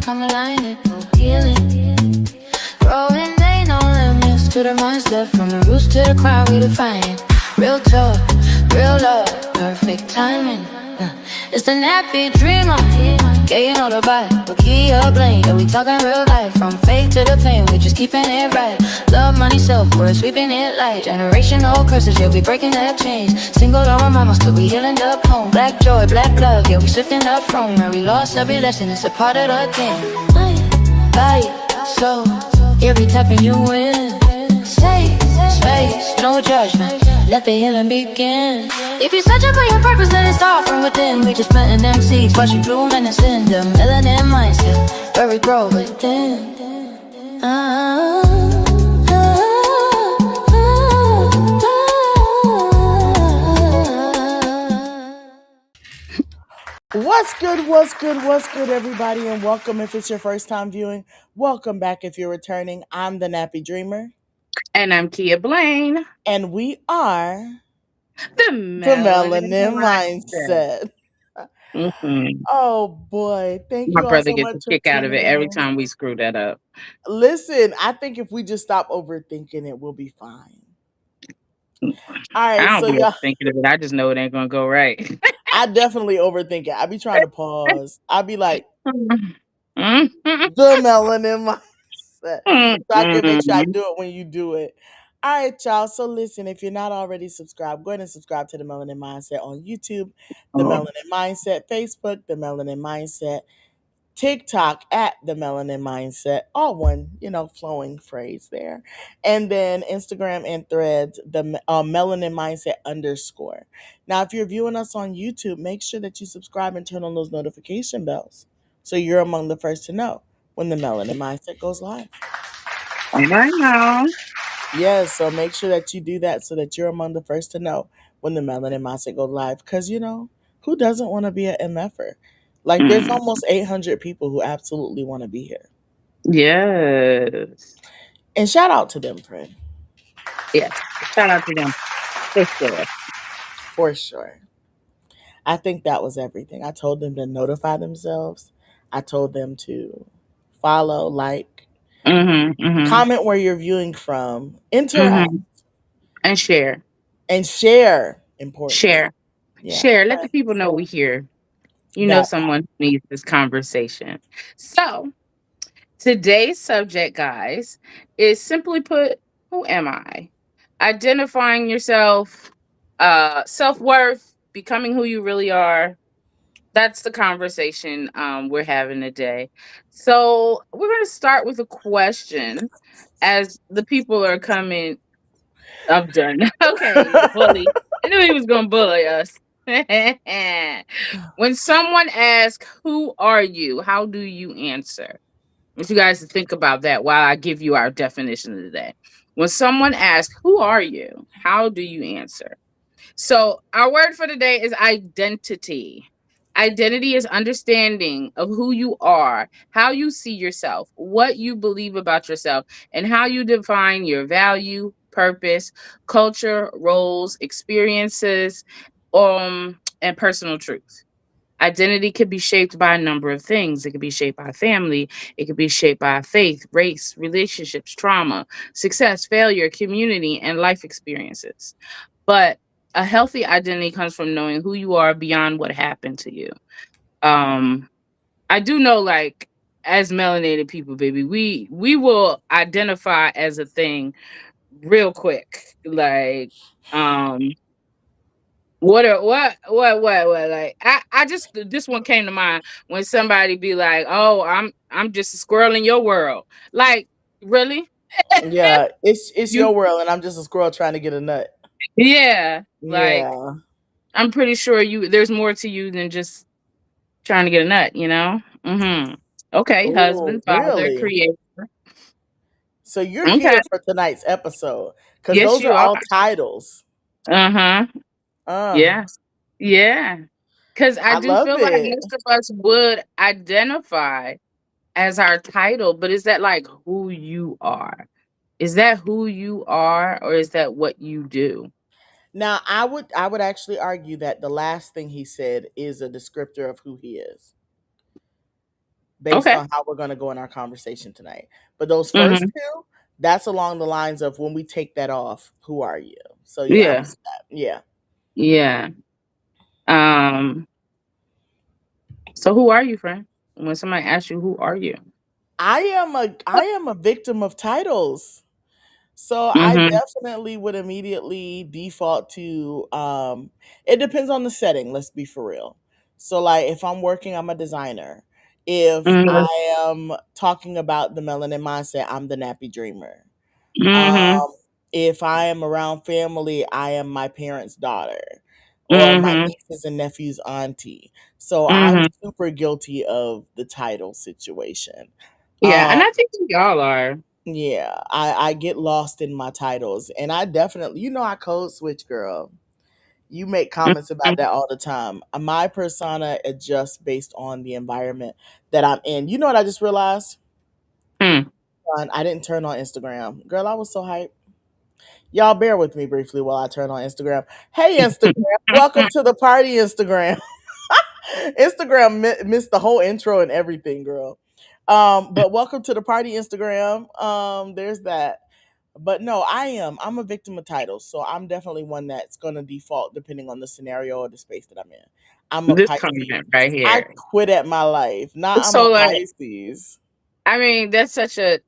come aligned, no healing. Growing ain't no limits to the mindset. From the roots to the crowd, we define real talk, real love, perfect timing. It's the nappy dreamer, getting all the vibe, Kia Blain. Yeah, we talking real life, from fake to the fame, we just keeping it right. Love, money, self-worth, sweeping it light. Generational curses, yeah, we breaking that chains. Single or mama, still we healing up home. Black joy, black love, yeah, we shifting up from where we lost every lesson, it's a part of the game. Body, soul, yeah, we tapping you in. Safe space, no judgment, let the healing begin. If you're searching for your purpose, let it start from within. We just planting them seeds, watch you bloom and ascend. The melanin mindset, where we grow within. What's good, everybody, and welcome if it's your first time viewing. Welcome back if you're returning. I'm theNappy Dreamer. And I'm Kia Blain. And we are the Melanin Mindset. Mm-hmm. Oh boy, thank you My all brother so gets much a for kick out of it tuning every in. time we screw that up. Listen, I think if we just stop overthinking it, we'll be fine. All right, I don't so be thinking of it. I just know it ain't gonna go right. I definitely overthink it. I be trying to pause. I be like, the Mm-hmm. melanin mindset. So I can make sure I do it when you do it. All right, y'all. So listen, if you're not already subscribed, go ahead and subscribe to the Melanin Mindset on YouTube, the Melanin Mindset, Facebook, the Melanin Mindset, TikTok at the Melanin Mindset, all one, flowing phrase there. And then Instagram and Threads, the Melanin Mindset _ Now, if you're viewing us on YouTube, make sure that you subscribe and turn on those notification bells so you're among the first to know when the Melanin Mindset goes live. I know. Yes, so make sure that you do that so that you're among the first to know when the Melanin Mindset goes live. Because, who doesn't want to be an MFer? Like, there's almost 800 people who absolutely want to be here. Yes. And shout out to them, friend. Yes. Shout out to them. For sure. For sure. I think that was everything. I told them to notify themselves. I told them to follow, like, comment where you're viewing from, interact. And share. And share. Important. Share. Yeah. Share. Let the people know we're here. You know someone needs this conversation. So, today's subject, guys, is simply put, who am I? Identifying yourself, self-worth, becoming who you really are. That's the conversation we're having today. So we're going to start with a question as the people are coming. I'm done. Okay, bully. I knew he was going to bully us. When someone asks, who are you? How do you answer? I want you guys to think about that while I give you our definition of today. When someone asks, who are you? How do you answer? So our word for today is identity. Identity is understanding of who you are, how you see yourself, what you believe about yourself, and how you define your value, purpose, culture, roles, experiences, and personal truth. Identity could be shaped by a number of things. It could be shaped by family. It could be shaped by faith, race, relationships, trauma, success, failure, community, and life experiences. But a healthy identity comes from knowing who you are beyond what happened to you. I do know, like, as melanated people, baby, we will identify as a thing real quick. Like, what like I just, this one came to mind when somebody be like, oh, I'm just a squirrel in your world. Like, really? Yeah, it's You, your world and I'm just a squirrel trying to get a nut. yeah, like, Yeah. I'm pretty sure there's more to you than just trying to get a nut, Okay, Ooh, husband, father, really? creator. So you're Okay. here for tonight's episode because Yes, those you are are. all titles. Uh-huh. Uh, Yeah. Yeah. Because I I do love feel like it. most of us would identify as our title, but is that like who you are? Is that who you are, or is that what you do? Now, I would actually argue that the last thing he said is a descriptor of who he is. based Okay. on how we're going to go in our conversation tonight. But those first Mm-hmm. two, that's along the lines of when we take that off, who are you? So yeah, I'm Yeah. gonna do that. Yeah. Yeah. Um. So who are you, friend? When somebody asks you, who are you? I am a victim of titles. So I Mm-hmm. definitely would immediately default to it depends on the setting, let's be for real. So like if I'm working, I'm a designer. If Mm-hmm. I am talking about the melanin mindset, I'm the nappy dreamer. Mm-hmm. Um if I am around family, I am my parents' daughter or my Mm-hmm. nieces and nephews' auntie. So I'm Mm-hmm. super guilty of the title situation. Yeah, Um and I think we all are. yeah, I get lost in my titles, and I definitely, I code switch, girl. You make comments about Mhm. that all the time. My persona adjusts based on the environment that I'm in. You know what I just realized? Hmm. I didn't turn on Instagram. Girl, I was so hyped. Y'all bear with me briefly while I turn on Instagram. Hey, Instagram, welcome to the party, Instagram. Instagram missed the whole intro and everything, girl. But welcome to the party, Instagram. There's that. But no, I'm a victim of titles, so I'm definitely one that's gonna default depending on the scenario or the space that I'm in. I'm a This Pisces. comment right I here. quit at my life. Not I'm a So like, Pisces. I mean, that's an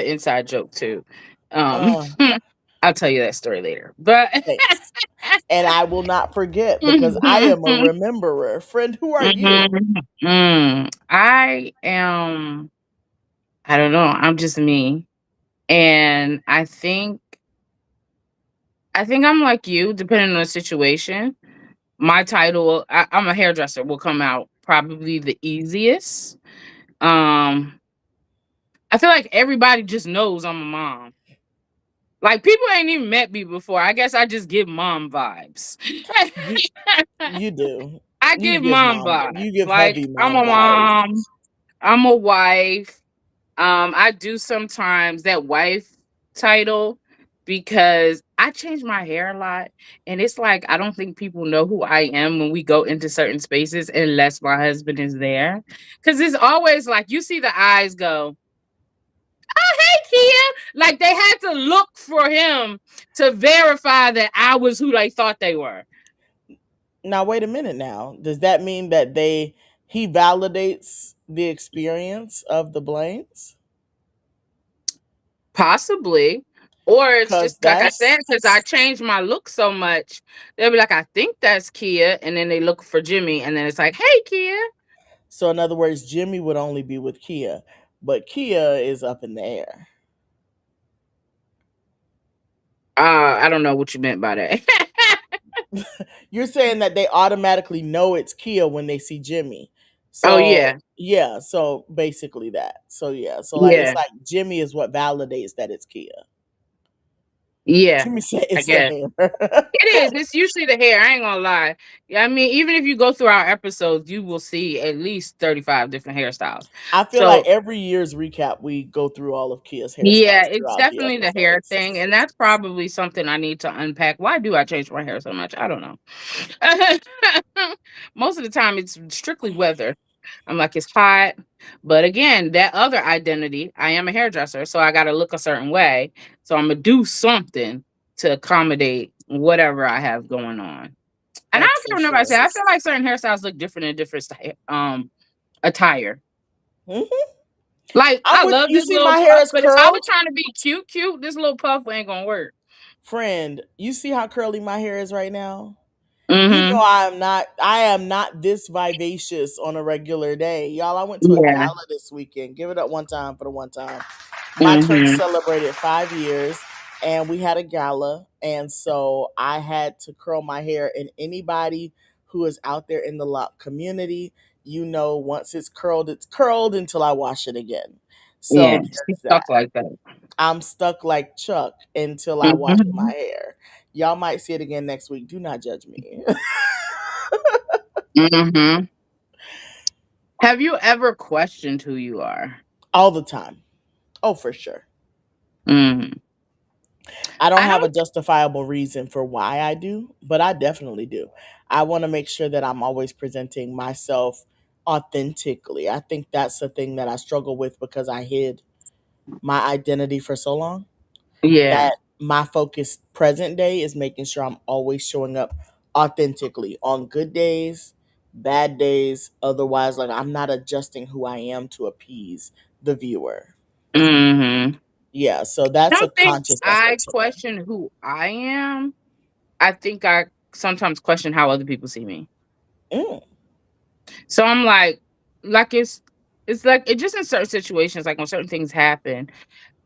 inside joke too. Um, Uh, I'll tell you that story later. But thanks. And I will not forget because I am a Mhm. rememberer. Friend, who are you? Mhm. I am. I don't know. I'm just me, and I think I'm like you, depending on the situation. My title, I'm a hairdresser, will come out probably the easiest. Um, I feel like everybody just knows I'm a mom. Like people ain't even met me before. I guess I just give mom vibes. You you do. I You give give mom mom. vibes. You give Like heavy I'm mom a vibes. mom. I'm a wife. I do sometimes that wife title because I change my hair a lot. And it's like I don't think people know who I am when we go into certain spaces unless my husband is there. Cause it's always like you see the eyes go, hey Kia. Like they had to look for him to verify that I was who they thought they were. Now wait a minute now. Does that mean that he validates the experience of the Blaines? Possibly. Or it's Cause just like I said, that's because I changed my look so much, they'll be like, I think that's Kia. And then they look for Jimmy, and then it's like, hey, Kia. so in other words, Jimmy would only be with Kia, but Kia is up in the air. I don't know what you meant by that. You're saying that they automatically know it's Kia when they see Jimmy. Oh, So yeah. yeah, so basically that. So yeah, so like it's Yeah. like Jimmy is what validates that it's Kia. Yeah. Jimmy said I it's the guess. hair. It is. It's usually the hair. I ain't gonna lie. Yeah, I mean, even if you go through our episodes, you will see at least 35 different hairstyles. I feel like So every year's recap we go through all of Kia's yeah, hairstyles it's throughout the definitely the hair episodes. thing, and that's probably something I need to unpack. Why do I change my hair so much? I don't know. Most of the time, it's strictly weather. I'm like, it's hot. But again, that other identity, I am a hairdresser, so I got to look a certain way. So I'm going to do something to accommodate whatever I have going on. And I That's don't for care what nobody sure. say. I feel like certain hairstyles look different in different attire. Hmm. Like, I'm I with love you. this See, little my hair puff, is but if I was curled. trying to be cute, this little puff ain't going to work. Friend, you see how curly my hair is right now? You know Mm-hmm. I am not this vivacious on a regular day. Y'all, I went to a Yeah. gala this weekend. Give it up one time for the one time. My church Mm-hmm. celebrated 5 years and we had a gala. And so I had to curl my hair. And anybody who is out there in the lock community, once it's curled until I wash it again. So Yeah. there's that. Stuff like that. I'm stuck like Chuck until I wash my Mm-hmm. hair. Y'all might see it again next week. Do not judge me. Mm-hmm. Have you ever questioned who you are? All the time. Oh, for sure. Mm. I don't I have a don't. justifiable reason for why I do, but I definitely do. I want to make sure that I'm always presenting myself authentically. I think that's the thing that I struggle with because I hid my identity for so long, Yeah. that my focus present day is making sure I'm always showing up authentically on good days, bad days. Otherwise, like, I'm not adjusting who I am to appease the viewer. Mm-hmm. Yeah, so I that's a don't think conscious effort I to me. question who I am. I think I sometimes question how other people see me. Mm, So I'm like it's like it just in certain situations, like when certain things happen,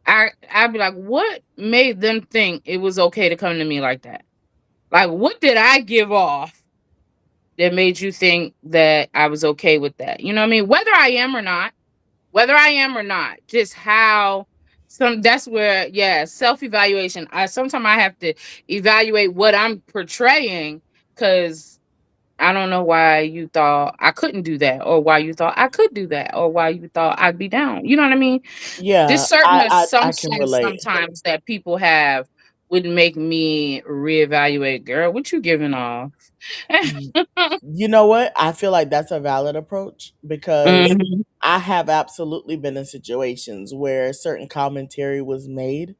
I'd be like, what made them think it was okay to come to me like that? Like, what did I give off that made you think that I was okay with that? You know what I mean? Whether I am or not, just how some that's where, yeah, self-evaluation. I sometimes I have to evaluate what I'm portraying because I don't know why you thought I couldn't do that, or why you thought I could do that, or why you thought I'd be down. You know what I mean? yeah, Just certain I can assumptions relate. sometimes that people have would make me reevaluate. Girl, what you giving off? You know what? I feel like that's a valid approach because Mhm, I have absolutely been in situations where certain commentary was made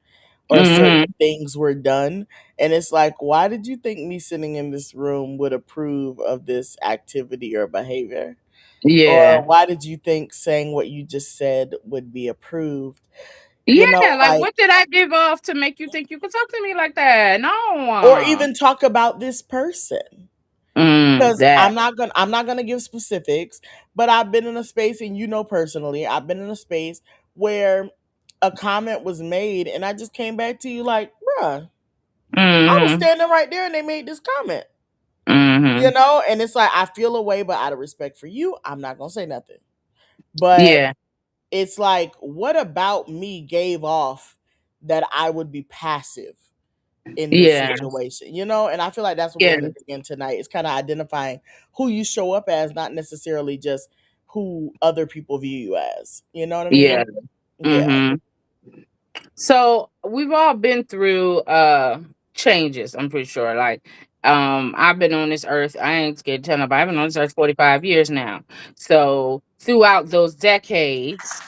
or certain mhm. things were done. And it's like, why did you think me sitting in this room would approve of this activity or behavior? Or Yeah. why did you think saying what you just said would be approved? You know, Yeah, like like, what did I give off to make you think you could talk to me like that? No. or even talk about this person. Because That. I'm not gonna give specifics, but I've been in a space, and you know personally, I've been in a space where a comment was made, and I just came back to you like, bruh, I was Mhm. standing right there and they made this comment. You Mhm. know, and it's like I feel a way, but out of respect for you, I'm not gonna say nothing. But Yeah. it's like, what about me gave off that I would be passive in this Yeah. situation, you know? And I feel like that's what we're Yeah. going to dig in tonight. It's kind of identifying who you show up as, not necessarily just who other people view you as. You know what I Yeah. mean? Yeah. Mhm. So we've all been through changes, I'm pretty sure. Like I've been on this earth, I ain't scared to tell nobody, I've been on this earth 45 years now. So throughout those decades,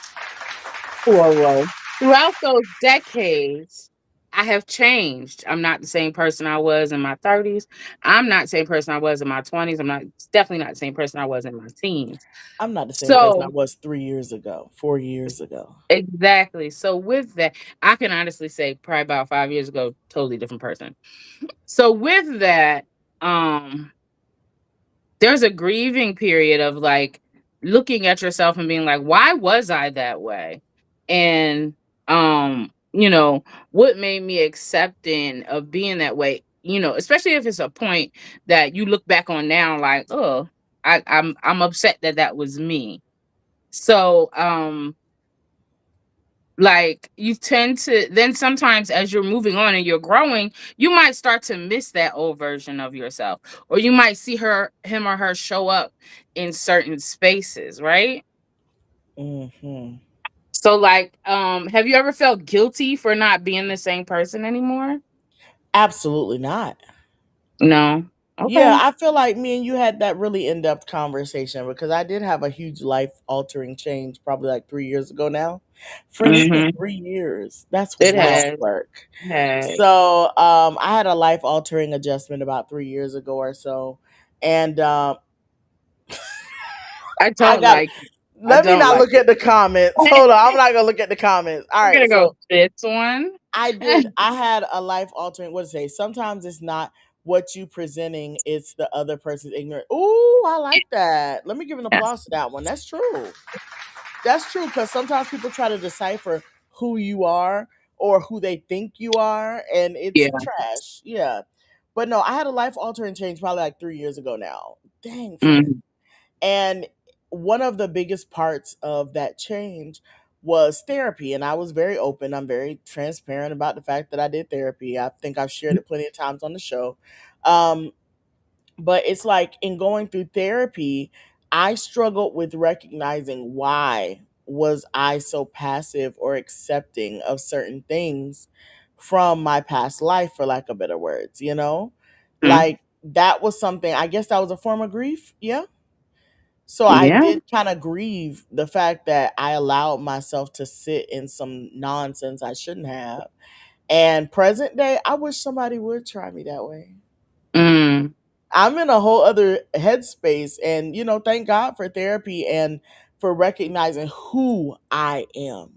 plural, throughout those decades, I have changed. I'm not the same person I was in my 30s. I'm not the same person I was in my 20s. I'm not definitely not the same person I was in my teens. I'm not the same person I So was 3 years ago, 4 years ago. exactly. So with that, I can honestly say probably about 5 years ago, totally different person. So with that, um, there's a grieving period of like looking at yourself and being like, why was I that way? And you know, what made me accepting of being that way, you know, especially if it's a point that you look back on now like, oh, I'm upset that that was me. So like you tend to then sometimes as you're moving on and you're growing, you might start to miss that old version of yourself. Or you might see him or her show up in certain spaces, right? Hmm. So like have you ever felt guilty for not being the same person anymore? Absolutely not. No. Yeah, Okay. I feel like me and you had that really in depth conversation because I did have a huge life altering change probably like 3 years ago now. For instance, Mm-hmm. 3 years. That's It wild has. work. It has. So I had a life altering adjustment about 3 years ago or so. And I I don't got like it. I let me don't not like look at the comments. it. Hold on, I'm not gonna look at the comments. All We're right, gonna go so this one. I had a life altering, what to say? Sometimes it's not what you presenting, it's the other person's ignorant. Ooh, I like that. Let me give an Yeah. applause to that one. That's true. That's true because sometimes people try to decipher who you are or who they think you are, and it's Yeah. trash. Yeah. But no, I had a life altering change probably like 3 years ago now. Dang, friend. Mm-hmm. And one of the biggest parts of that change was therapy. And I was very open. I'm very transparent about the fact that I did therapy. I think I've shared it plenty of times on the show. Um, but it's like in going through therapy, I struggled with recognizing why was I so passive or accepting of certain things from my past life, for lack of better words, you know? Mm-hmm. Like that was something, I guess that was a form of grief. Yeah. So I Yeah. did kind of grieve the fact that I allowed myself to sit in some nonsense I shouldn't have. And present day, I wish somebody would try me that way. Mm. I'm in a whole other headspace. And, thank God for therapy and for recognizing who I am,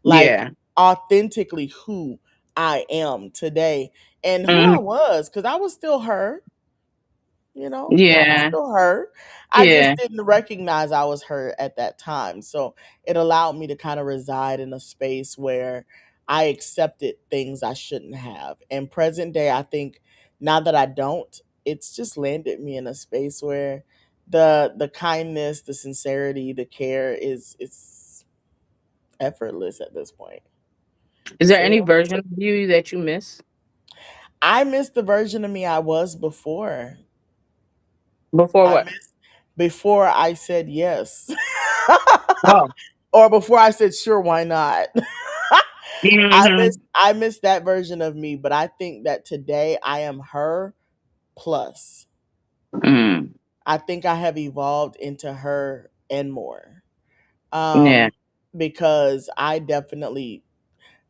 like Yeah. authentically who I am today and who I Mm. was, because I was still her. I was Yeah. still her. I just Yeah. didn't recognize I was her at that time. So it allowed me to kind of reside in a space where I accepted things I shouldn't have. And present day, I think now that I don't, it's just landed me in a space where the kindness, the sincerity, the care is it's effortless at this point. Is there So any yeah. version of you that you miss? I miss the version of me I was before. Before I what? miss before I said yes. Oh. Or before I said sure, why not? Hmm. I miss that version of me, but I think that today I am her plus. Mm. I think I have evolved into her and more. Yeah. Um because I definitely,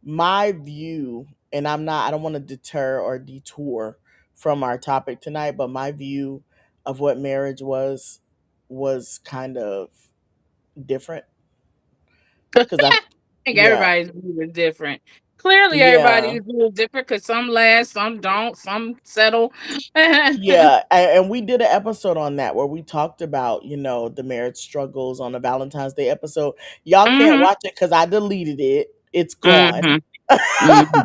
my view, and I don't want to deter or detour from our topic tonight, but my view of what marriage was kind of different because I Think yeah. everybody's view is different. Clearly, Yeah. everybody's view is different because some last, some don't, some settle. Yeah, and we did an episode on that where we talked about, the marriage struggles on the Valentine's Day episode. Y'all can't Hmm. watch it because I deleted it. It's gone. Hmm. Hmm.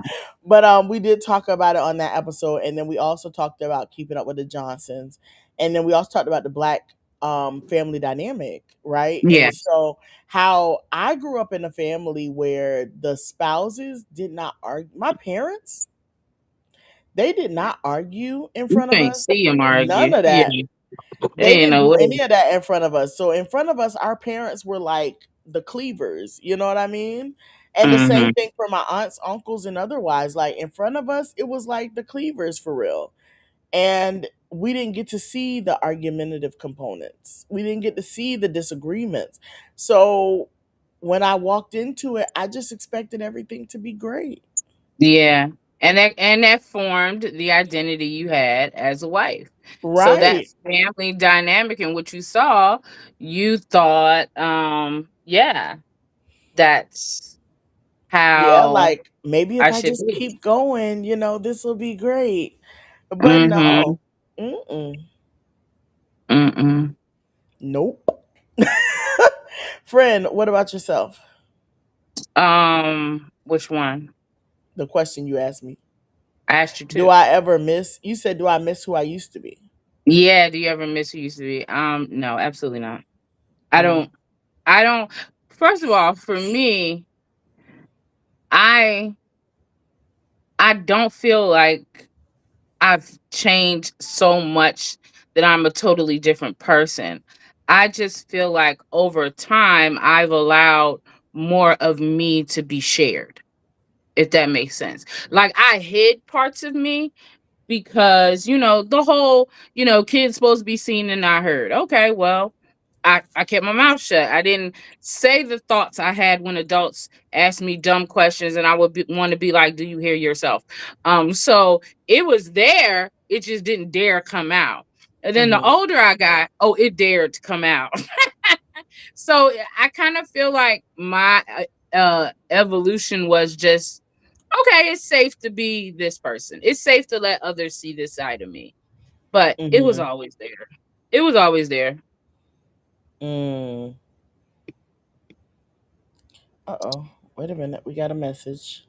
But we did talk about it on that episode, and then we also talked about keeping up with the Johnsons, and then we also talked about the black family dynamic, right? Yeah. And so how I grew up in a family where the spouses did not argue. My parents, they did not argue in You front of can't us. see them None argue. of Yeah. that. They They ain't didn't no do way. any of that in front of us. So in front of us, our parents were like the cleavers. You know what I mean? And the same Hmm. thing for my aunts, uncles, and otherwise. Like in front of us, it was like the cleavers for real. And we didn't get to see the argumentative components. We didn't get to see the disagreements. So when I walked into it, I just expected everything to be great. Yeah. And that formed the identity you had as a wife. So that Right. family dynamic and what you saw, you thought, yeah, that's Yeah, how like maybe if I I should just be. keep going, this will be great. But Mm-hmm. no. Mm-mm. Mm-mm. Nope. Friend, what about yourself? Which one? The question you asked me. I asked you Do too. I ever miss? You said, do I miss who I used to be? Yeah, do you ever miss who you used to be? No, absolutely not. I Mm, don't I don't first of all, for me, I I don't feel like I've changed so much that I'm a totally different person. I just feel like over time I've allowed more of me to be shared, if that makes sense. Like I hid parts of me because the whole kids supposed to be seen and not heard. Okay, well, I kept my mouth shut. I didn't say the thoughts I had when adults asked me dumb questions, and I would want to be like, do you hear yourself? So it was there, it just didn't dare come out. And then the mm-hmm, older I got, oh, it dared to come out. So I kind of feel like my evolution was just okay, it's safe to be this person. It's safe to let others see this side of me. But it was mm-hmm. always there. It was always there. Mm. Uh-oh. Wait a minute. We got a message.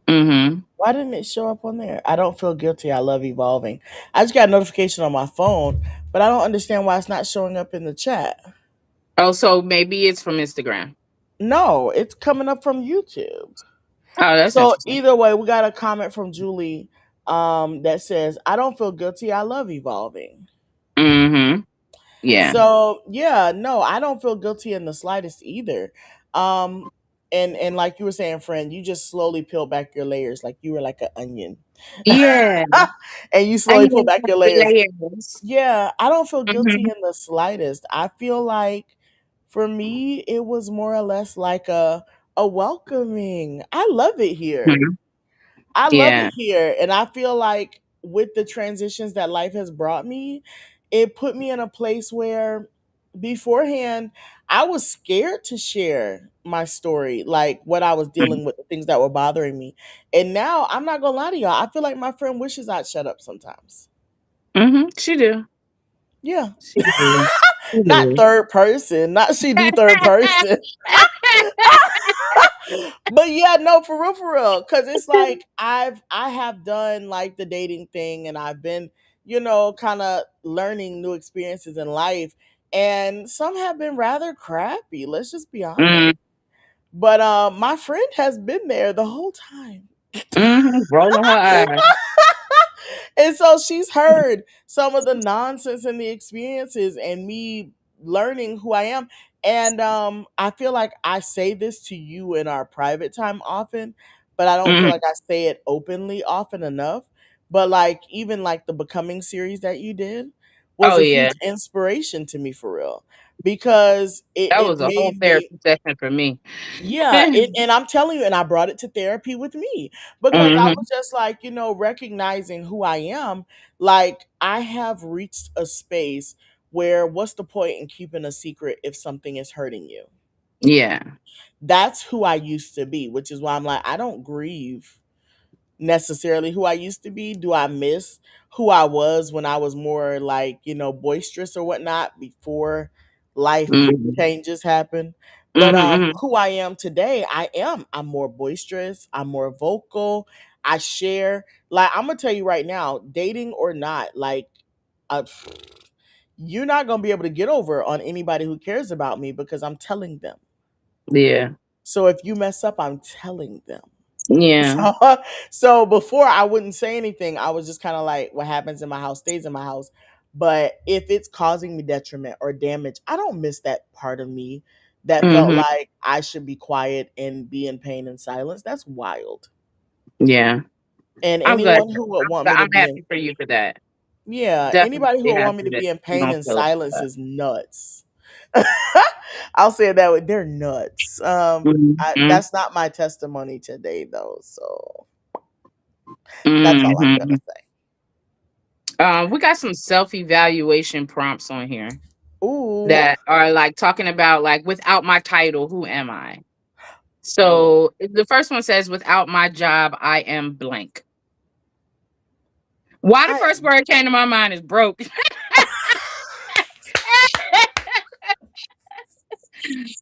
Mhm. Why didn't it show up on there? I don't feel guilty. I love evolving. I just got a notification on my phone, but I don't understand why it's not showing up in the chat. Oh, so maybe it's from Instagram. No, it's coming up from YouTube. Oh, that's So interesting. either way, we got a comment from Julie that says, I don't feel guilty. I love evolving. Mhm. Yeah. So yeah, no, I don't feel guilty in the slightest either. Um, and like you were saying, friend, you just slowly peel back your layers like you were like an onion. Yeah. And you slowly pull Onion back has your layers. layers. Yeah, I don't feel guilty Mhm. in the slightest. I feel like for me it was more or less like a welcoming. I love it here. Mhm. I love Yeah. it here. And I feel like with the transitions that life has brought me, it put me in a place where beforehand I was scared to share my story, like what I was Mhm. dealing with, the things that were bothering me. And now I'm not gonna lie to y'all, I feel like my friend wishes I'd shut up sometimes. Mhm. She do. Yeah. She do. She Not do. third person, not she do third person. But yeah, no, for real. Cause it's like I have done like the dating thing and I've been, kind of learning new experiences in life. And some have been rather crappy. Let's just be honest. Mm, But my friend has been there the whole time. mhm. Rolling her eyes. And so she's heard some of the nonsense and the experiences and me learning who I am. And I feel like I say this to you in our private time often, but I don't feel Mhm. like I say it openly often enough. But like even like the Becoming series that you did was Oh a yeah. huge inspiration to me for real because it, That it was a whole made me. therapy session for me. Yeah, and I'm telling you, and I brought it to therapy with me because I Mhm. was just like, recognizing who I am. Like, I have reached a space where what's the point in keeping a secret if something is hurting you? Yeah. That's who I used to be, which is why I'm like, I don't grieve necessarily who I used to be. Do I miss who I was when I was more like, boisterous or whatnot before life Mhm. changes happen? But Mhm. Mhm. who I am today, I am. I'm more boisterous. I'm more vocal. I share. Like I'm gonna tell you right now, dating or not, like uh, you're not gonna be able to get over on anybody who cares about me because I'm telling them. Yeah. So if you mess up, I'm telling them. Yeah. So, so before I wouldn't say anything. I was just kind of like, what happens in my house stays in my house. But if it's causing me detriment or damage, I don't miss that part of me that felt Mhm. like I should be quiet and be in pain and silence. That's wild. Yeah. And I'm glad. anyone who would want me to I'm be in, happy for you for that. yeah, anybody who Definitely would want me happy to that be in you pain don't and feel like silence that. is nuts. I'll say it that way. They're nuts. Mhm. That's not my testimony today, though. So that's all I'm gonna Mhm. say. We got some self-evaluation prompts on here Ooh, that are like talking about like without my title, who am I? ooh. So the first one says, without my job, I am blank. Why the I first word came to my mind is broke.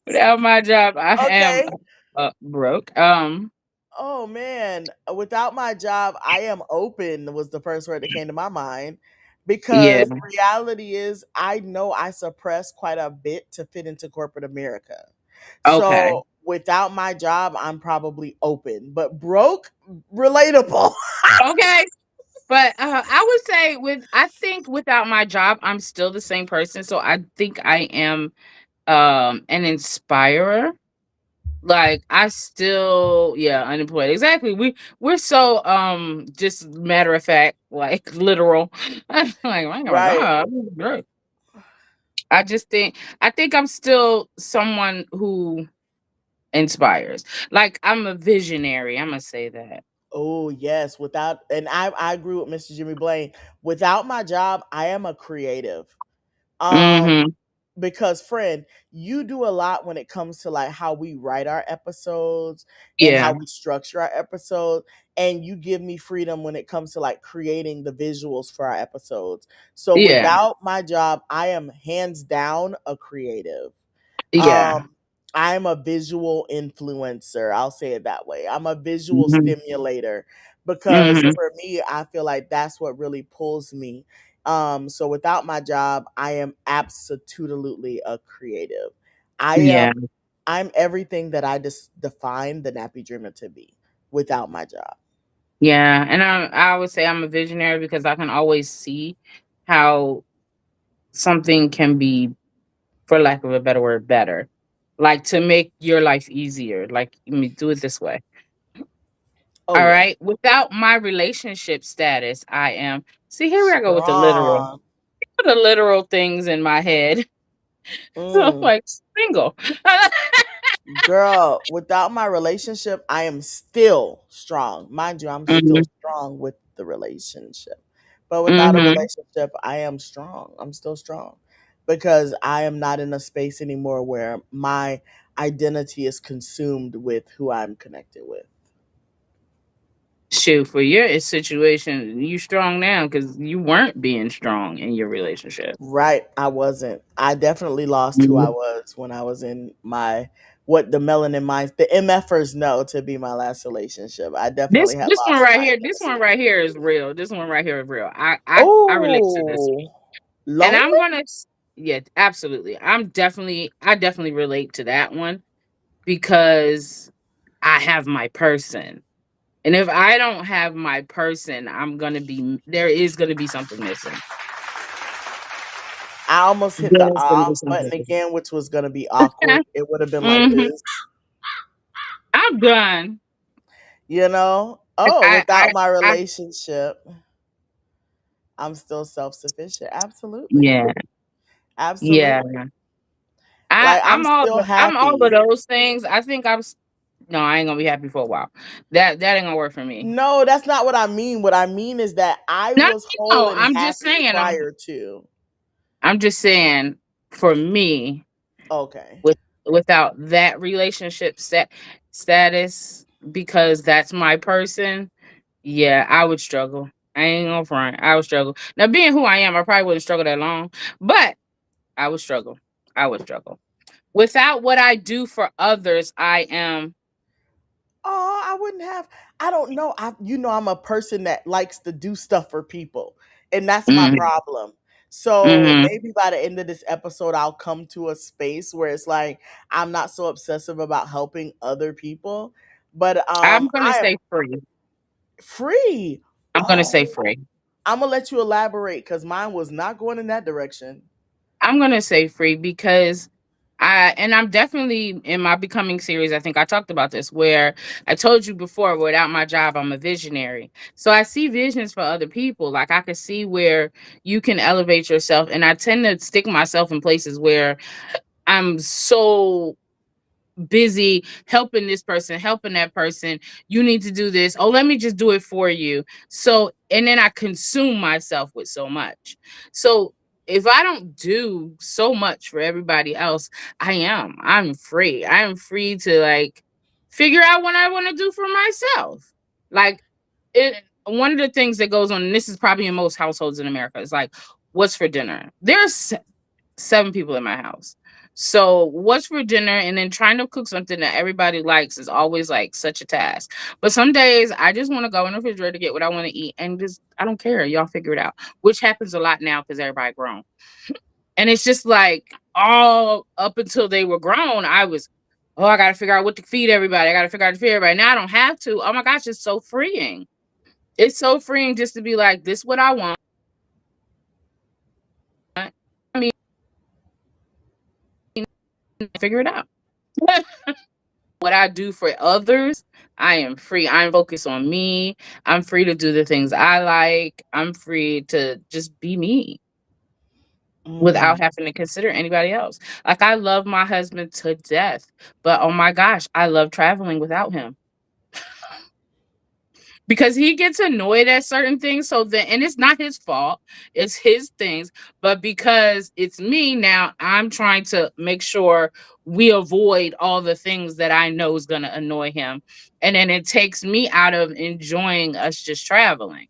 Without my job, I am okay. broke. Oh man, without my job, I am open was the first word that came to my mind Yeah. because reality is I know I suppress quite a bit to fit into corporate America. Okay. So without my job, I'm probably open, but broke, relatable. Okay. But I would say I think without my job, I'm still the same person. So I think I am an inspirer. Like I still, yeah, unemployed. Exactly. We're so just matter of fact, like literal. Like I ain't got my Right. job. Great. I think I'm still someone who inspires. Like I'm a visionary. I'm gonna say that. Oh yes, without and I agree with Mr. Jimmy Blaine. Without my job, I am a creative. Um Mm-hmm. because friend, you do a lot when it comes to like how we write our episodes and how Yeah. we structure our episodes, and you give me freedom when it comes to like creating the visuals for our episodes. So Yeah. without my job, I am hands down a creative. Yeah. um I'm a visual influencer, I'll say it that way. I'm a visual Mm-hmm. stimulator because Mm-hmm. for me I feel like that's what really pulls me. So without my job, I am absolutely a creative. I Yeah. am I'm everything that I just defined the Nappy Dreamer to be without my job. Yeah. And I would say I'm a visionary because I can always see how something can be, for lack of a better word, better. like to make your life easier. Like, let me do it this way. Oh All yeah. right. Without my relationship status, I am. See, here I go with the literal. Strong. Put the literal things in my head. So I'm Mm. like single. Girl, without my relationship, I am still strong. Mind you, I'm still Hmm. strong with the relationship. But without a Hmm. relationship, I am strong. I'm still strong because I am not in a space anymore where my identity is consumed with who I'm connected with. Shoot, for your situation, you strong now because you weren't being strong in your relationship. Right. I wasn't. I definitely lost who I Mhm. was when I was in my what the melanin minds the MFers know to be my last relationship. I definitely had This one lost right my here, this one identity. right here is real. This one right here is real. I relate to this one. Oh, And lonely? I'm gonna yeah, absolutely. I definitely relate to that one because I have my person. And if I don't have my person, there is gonna be something missing. I almost hit the There's gonna be off something button missing. again, which was going to be awkward. It would have been like Hmm. this, I'm done. you know? Like Oh, without my I relationship, I'm still self sufficient. Absolutely. yeah, yeah. Absolutely. Like, I'm still I'm all of happy. those things. I think no, I ain't gonna be happy for a while. That ain't gonna work for me. No, that's not what I mean. What I mean is that I No, was whole no, and happy prior to. I'm just saying for me, Okay. with without that relationship status, because that's my person, yeah, I would struggle. I ain't gonna front. I would struggle. Now being who I am, I probably wouldn't struggle that long, but I would struggle. I would struggle. Without what I do for others, I am. Oh, I wouldn't have. I don't know. I'm a person that likes to do stuff for people, and that's my Mhm, problem. So mhm. maybe by the end of this episode, I'll come to a space where it's like I'm not so obsessive about helping other people, but I'm gonna I am say free. free. I'm gonna say Oh, free. I'm gonna let you elaborate because mine was not going in that direction. I'm gonna say free because I'm definitely in my becoming series. I think I talked about this where I told you before, without my job, I'm a visionary. So I see visions for other people. Like I could see where you can elevate yourself. And I tend to stick myself in places where I'm so busy helping this person, helping that person. You need to do this. Oh, let me just do it for you. So, and then I consume myself with so much. So, if I don't do so much for everybody else, I'm free. I am free to like figure out what I want to do for myself. Like, one of the things that goes on, and this is probably in most households in America, is like, what's for dinner? There's 7 people in my house. So what's for dinner and then trying to cook something that everybody likes is always like such a task. But some days I just want to go in the refrigerator to get what I want to eat and just I don't care. Y'all figure it out. Which happens a lot now because everybody grown. And it's just like all up until they were grown, I was, oh, I gotta figure out what to feed everybody. I gotta figure out to feed everybody. Now I don't have to. Oh my gosh, it's so freeing. It's so freeing just to be like, this is what I want. I mean, figure it out. What I do for others, I am free. I'm focused on me. I'm free to do the things I like. I'm free to just be me Mm. without having to consider anybody else. Like I love my husband to death, but oh my gosh, I love traveling without him. Because he gets annoyed at certain things. So then, and it's not his fault, it's his things. But because it's me now, I'm trying to make sure we avoid all the things that I know is going to annoy him. And then it takes me out of enjoying us just traveling.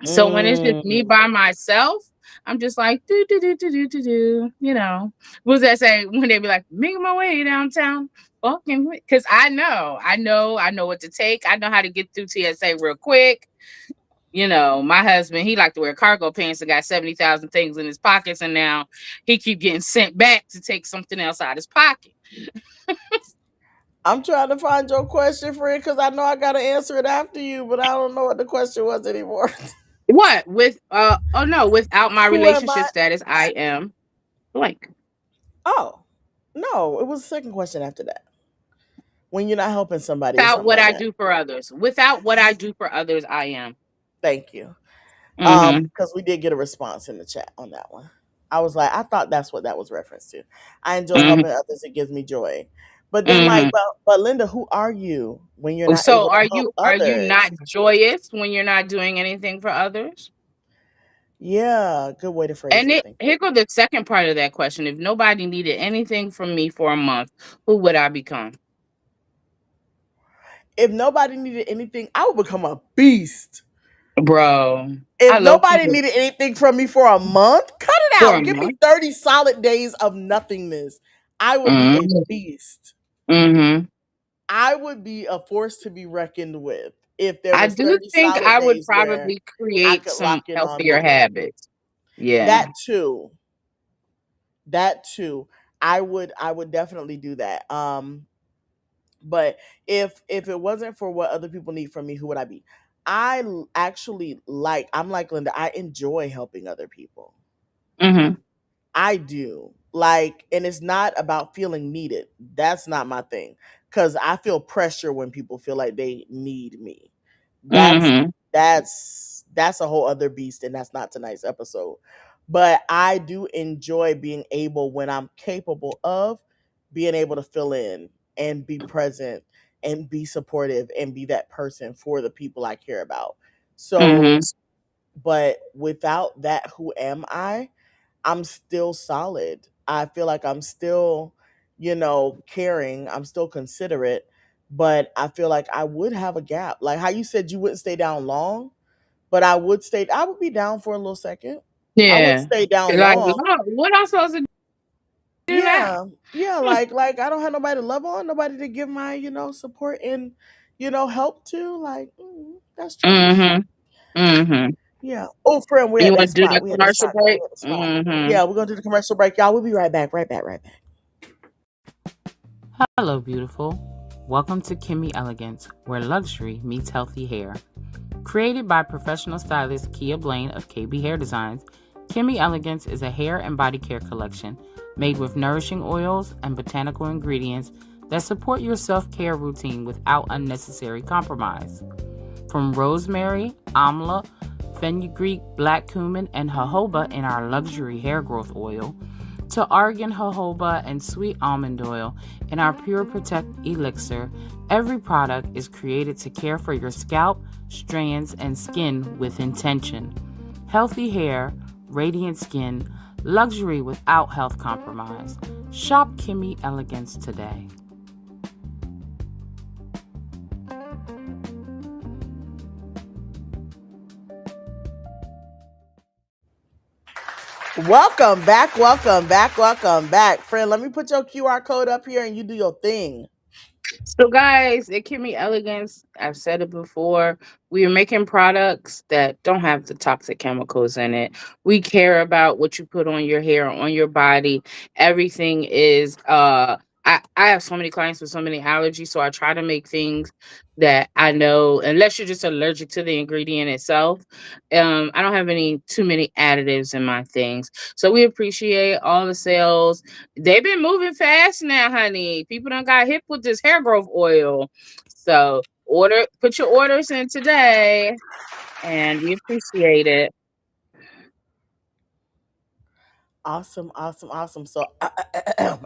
So when it's just me Mm. by myself, I'm just like, do, do, do, do, do, do, do, What's that say when they be like, making my way downtown? Walking, because I know what to take. I know how to get through TSA real quick. My husband, he like to wear cargo pants and got 70,000 things in his pockets, and now he keep getting sent back to take something else out his pocket. I'm trying to find your question, friend, because I know I got to answer it after you, but I don't know what the question was anymore. What with oh no, without my Who am relationship I? status, I am blank. Oh, No, it was the second question after that. When you're not helping somebody or Without something what like I that. do for others. Without what I do for others, I am. Thank you. Mm-hmm. Because we did get a response in the chat on that one. I was like, I thought that's what that was referenced to. I enjoy Mm-hmm. helping others. It gives me joy. But then, like, Mm-hmm. but Linda, who are you when you're not So able to help are you others? not joyous when you're not doing anything for others? Yeah, good way to phrase And it. Thank you. here goes the second part of that question. If nobody needed anything from me for a month, who would I become? If nobody needed anything, I would become a beast. Bro, I If low key nobody needed anything from me for a month, cut it for a out. Give me month. 30 solid days of nothingness. I would be a Mm-hmm. beast. Mm-hmm. I would be a force to be reckoned with. If there I was do 30 think solid I would days where probably I create could some lock in on healthier me. habits. Yeah. That too. That too. I would definitely do that. But if it wasn't for what other people need from me, who would I be? Actually I'm like Linda, I enjoy helping other people. Mm-hmm. I do. Like, and it's not about feeling needed. That's not my thing. Cause I feel pressure when people feel like they need me. That's Mm-hmm. that's a whole other beast, and that's not tonight's episode. But I do enjoy being able, when I'm capable of, being able to fill in and be present and be supportive and be that person for the people I care about. Mm-hmm. So, but without that, who am I? I'm still solid. I feel like I'm still, caring. I'm still considerate, but I feel like I would have a gap. Like how you said you wouldn't stay down long, but I would be down for a little second. I wouldn't Yeah. stay down Like, long. oh, what am I supposed to do now? Yeah. Yeah, like I don't have nobody to love on, nobody to give my, support and, help to. Like, that's trash. Mm-hmm. Mm-hmm. Yeah. Oh, friend, we're You at want that to do spot. the We at that commercial spot, girl. break? We at the spot. Mm-hmm. Yeah, we're gonna do the commercial break, y'all. We'll be right back. Right back. Right back. Hello, beautiful. Welcome to Kimmy Elegance, where luxury meets healthy hair. Created by professional stylist Kia Blain of KB Hair Designs, Kimmy Elegance is a hair and body care collection made with nourishing oils and botanical ingredients that support your self-care routine without unnecessary compromise. From rosemary, amla, fenugreek, black cumin, and jojoba in our luxury hair growth oil, to argan jojoba and sweet almond oil in our Pure Protect elixir, every product is created to care for your scalp, strands, and skin with intention. Healthy hair, radiant skin, luxury without health compromise. Shop Kimmy Elegance today. Welcome back, welcome back, welcome back. Friend, let me put your QR code up here and you do your thing. So, guys, at Kimmy Elegance, I've said it before, we are making products that don't have the toxic chemicals in it. We care about what you put on your hair, on your body. Everything is I have so many clients with so many allergies, so I try to make things that I know, unless you're just allergic to the ingredient itself. I don't have any too many additives in my things. So we appreciate all the sales. They've been moving fast now, honey. People done got hip with this hair growth oil. So put your orders in today, and we appreciate it. Awesome, awesome, awesome. So,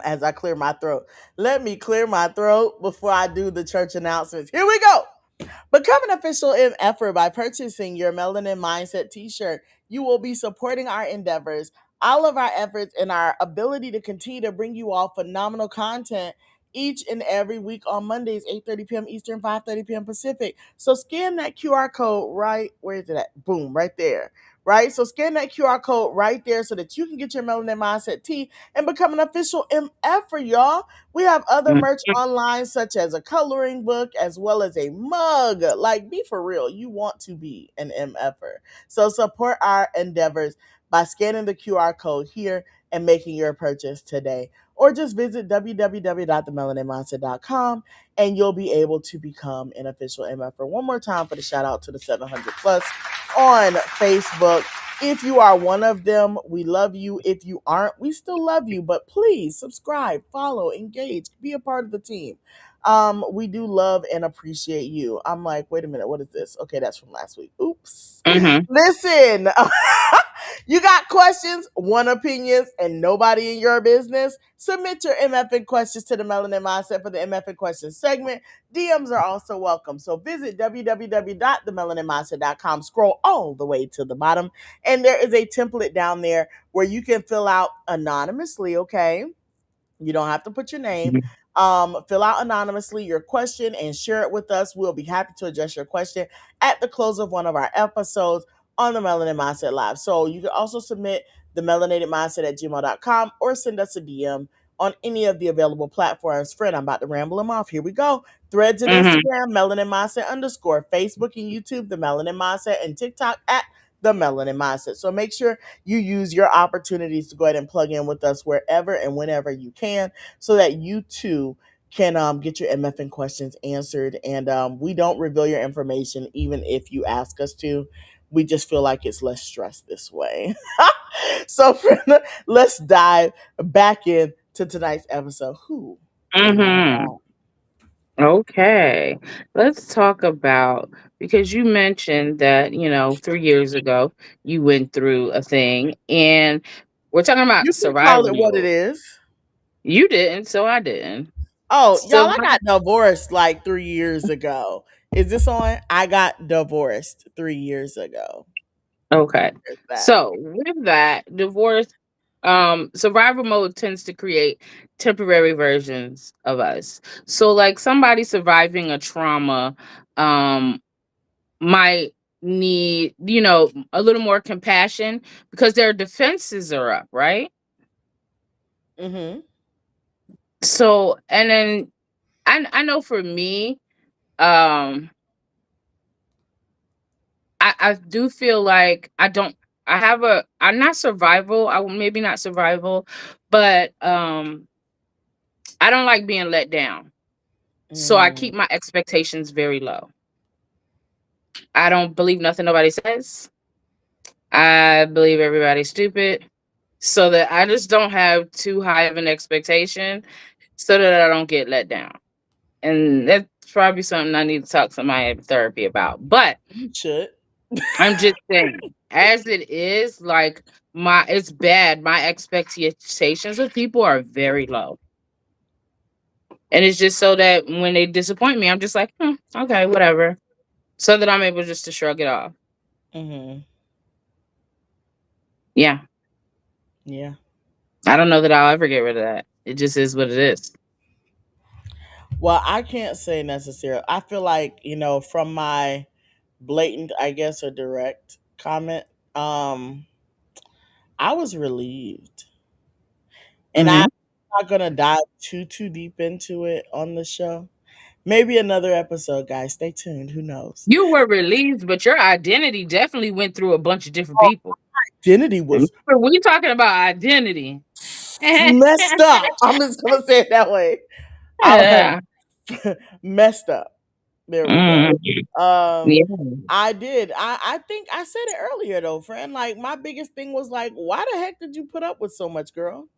as I clear my throat, let me clear my throat before I do the church announcements. Here we go. Become an official MFer by purchasing your Melanin Mindset t-shirt. You will be supporting our endeavors, all of our efforts, and our ability to continue to bring you all phenomenal content each and every week on Mondays, 8:30 p.m. Eastern, 5:30 p.m. Pacific. So scan that QR code right, where is it at? Boom, right there. Right? So scan that QR code right there so that you can get your Melanin Mindset tee and become an official MF for y'all. We have other Mhm. merch online, such as a coloring book, as well as a mug. Like, be for real. You want to be an MFer. So support our endeavors by scanning the QR code here and making your purchase today. Or just visit www.themelaninmindset.com and you'll be able to become an official MFer. One more time for the shout out to the 700 plus on Facebook. If you are one of them, we love you. If you aren't, we still love you. But please subscribe, follow, engage, be a part of the team. We do love and appreciate you. I'm like, wait a minute, what is this? Okay, that's from last week. Oops. Mm-hmm. Listen, you got questions, one opinions, and nobody in your business? Submit your MFN questions to the Melanin Mindset for the MFN questions segment. DMs are also welcome. So visit www.themelaninmindset.com. Scroll all the way to the bottom, and there is a template down there where you can fill out anonymously, okay? You don't have to put your name. Fill out anonymously your question and share it with us. We'll be happy to address your question at the close of one of our episodes on the Melanin Mindset Live. So you can also submit the melanatedmindset at gmail.com or send us a DM on any of the available platforms. Friend, I'm about to ramble them off. Here we go. Threads and Mm-hmm. Instagram, Melanin Mindset _ Facebook and YouTube, the Melanin Mindset, and TikTok at the Melanin Mindset. So make sure you use your opportunities to go ahead and plug in with us wherever and whenever you can so that you too can get your MFN questions answered. And we don't reveal your information even if you ask us to. We just feel like it's less stress this way. So let's dive back into tonight's episode. Who am Mm-hmm. I? Okay, let's talk about, because you mentioned that, 3 years ago you went through a thing, and we're talking about You can call survival it what it mode. is. You didn't, so I didn't. Oh, y'all, I Survival. got divorced like 3 years ago. Is this on? I got divorced 3 years ago. Okay. There's that. So with that, divorce, survival mode tends to create temporary versions of us. So like somebody surviving a trauma, um, might need, a little more compassion because their defenses are up, right? Mm-hmm. So, and then I know for me, um, I do feel like I'm not survival. Maybe not survival, but I don't like being let down. So I Mm. keep my expectations very low. I don't believe nothing nobody says. I believe everybody's stupid. So that I just don't have too high of an expectation so that I don't get let down. And that's probably something I need to talk to my therapy about. But You should. I'm just saying, as it is, like it's bad. My expectations of people are very low. And it's just so that when they disappoint me, I'm just like, okay, whatever. So that I'm able just to shrug it off. Mm-hmm. Yeah. Yeah. I don't know that I'll ever get rid of that. It just is what it is. Well, I can't say necessarily. I feel like, from my blatant, I guess, or direct comment, um, I was relieved. And I'm Hmm. not gonna dive too deep into it on the show. Maybe another episode, guys. Stay tuned. Who knows? You were relieved, but your identity definitely went through a bunch of different Oh, people. identity And was we talking about identity. messed up. I'm just gonna say it that way. I Yeah. messed up. There we go. Mm, Um, yeah. I did. I think I said it earlier though, friend. Like my biggest thing was like, why the heck did you put up with so much, girl?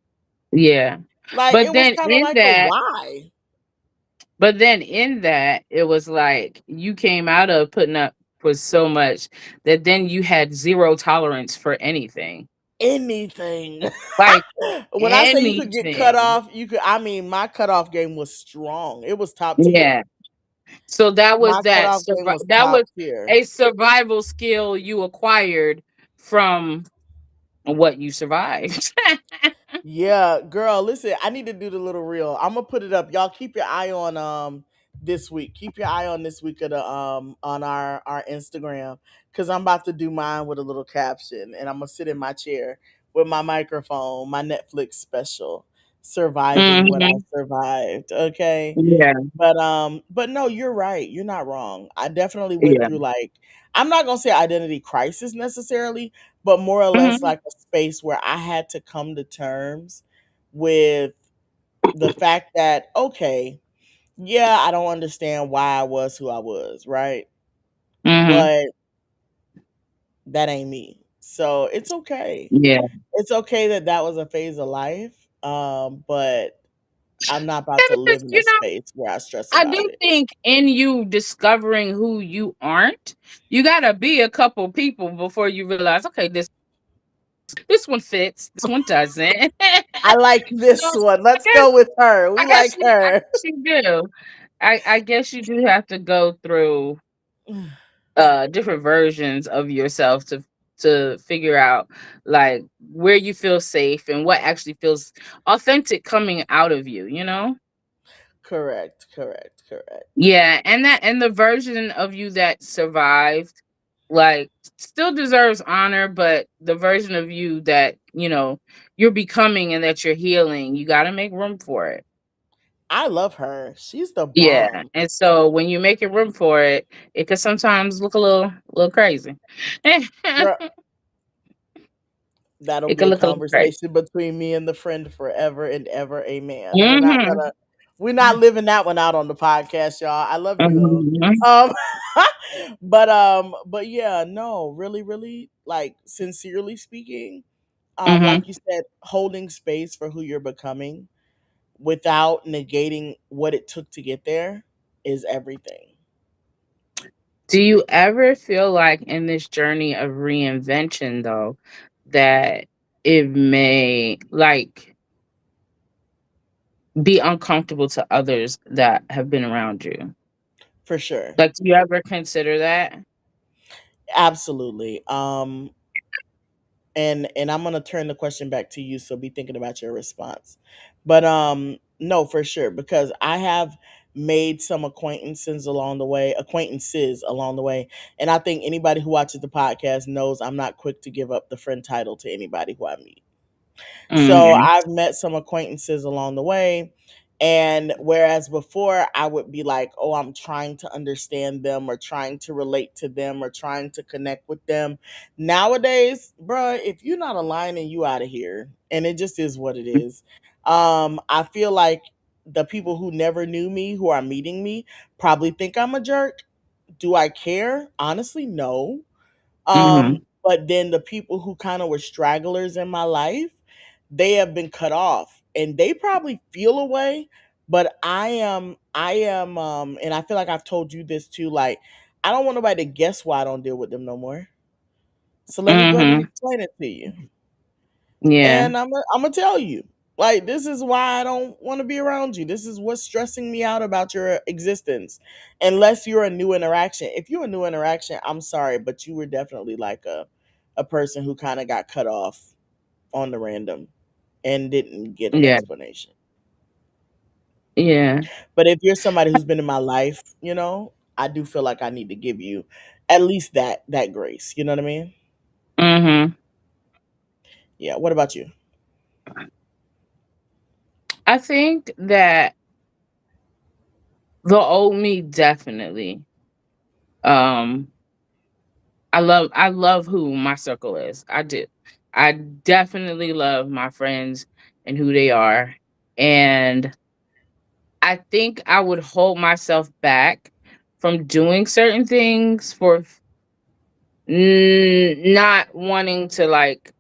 Yeah. Like But it was then kind of in like a that, why. it was like you came out of putting up with so much that then you had zero tolerance for anything. Anything. Like When I say you could get cut anything. off, you could. I mean, my cutoff game was strong. It was top tier. Yeah. So that was My cutoff game was that top was tier. a survival skill you acquired from what you survived. Yeah, girl, listen, I need to do the little reel. I'm gonna put it up. Y'all keep your eye on this week. Keep your eye on this week of the on our Instagram cuz I'm about to do mine with a little caption and I'm gonna sit in my chair with my microphone, my Netflix special, surviving what I Hmm. survived, okay? Yeah. But no, you're right. You're not wrong. I definitely went Yeah. through like I'm not gonna say identity crisis necessarily, but more or less Hmm. like a space where I had to come to terms with the fact that okay, yeah, I don't understand why I was who I was, right? Hmm. But that ain't me. So it's okay. Yeah. It's okay that that was a phase of life. But I'm not about Yeah, to because live in a space where I stress I about do it. think in you discovering who you aren't, you gotta be a couple people before you realize, okay, this one fits, this one doesn't. I like So this one. I Let's guess go with her. I We guess like her. you do. I guess you do have to go through different versions of yourself to figure out like where you feel safe and what actually feels authentic coming out of you, you know? Correct, correct, correct. Yeah, and the version of you that survived, like, still deserves honor, but the version of you that, you're becoming and that you're healing, you gotta make room for it. I love her. She's the Yeah. bomb. And so when you're making room for it, it could sometimes look a little crazy. Girl, that'll It be could a look a little crazy. conversation between me and the friend forever and ever. Amen. Mhm. We're not living that one out on the podcast, y'all. I love you though. Mhm. Um but yeah, no, really, really, like, sincerely speaking, Mhm. like you said, holding space for who you're becoming without negating what it took to get there is everything. Do you ever feel like in this journey of reinvention though that it may like be uncomfortable to others that have been around you? For sure. Like, do you ever consider that? Absolutely. And I'm gonna turn the question back to you, so be thinking about your response. But no, for sure, because I have made some acquaintances along the way, and I think anybody who watches the podcast knows I'm not quick to give up the friend title to anybody who I meet. So Mhm. I've met some acquaintances along the way. And whereas before I would be like, oh, I'm trying to understand them or trying to relate to them or trying to connect with them. Nowadays, bruh, if you're not aligning, you out of here. And it just is what it is. I feel like the people who never knew me, who are meeting me, probably think I'm a jerk. Do I care? Honestly, no. Mhm. But then the people who kind of were stragglers in my life, they have been cut off and they probably feel a way, but I am and I feel like I've told you this too, like, I don't want nobody to guess why I don't deal with them no more. So let me go ahead and Mhm. explain it to you. Yeah. And I'm gonna tell you, like, this is why I don't want to be around you. This is what's stressing me out about your existence. Unless you're a new interaction. If you're a new interaction, I'm sorry, but you were definitely like a person who kind of got cut off on the random and didn't get an Yeah. explanation. Yeah. But if you're somebody who's been in my life, I do feel like I need to give you at least that grace. You know what I mean? Mhm. Yeah. What about you? I think that the old me definitely. Um I love who my circle is. I do. I definitely love my friends and who they are. And I think I would hold myself back from doing certain things for not wanting to like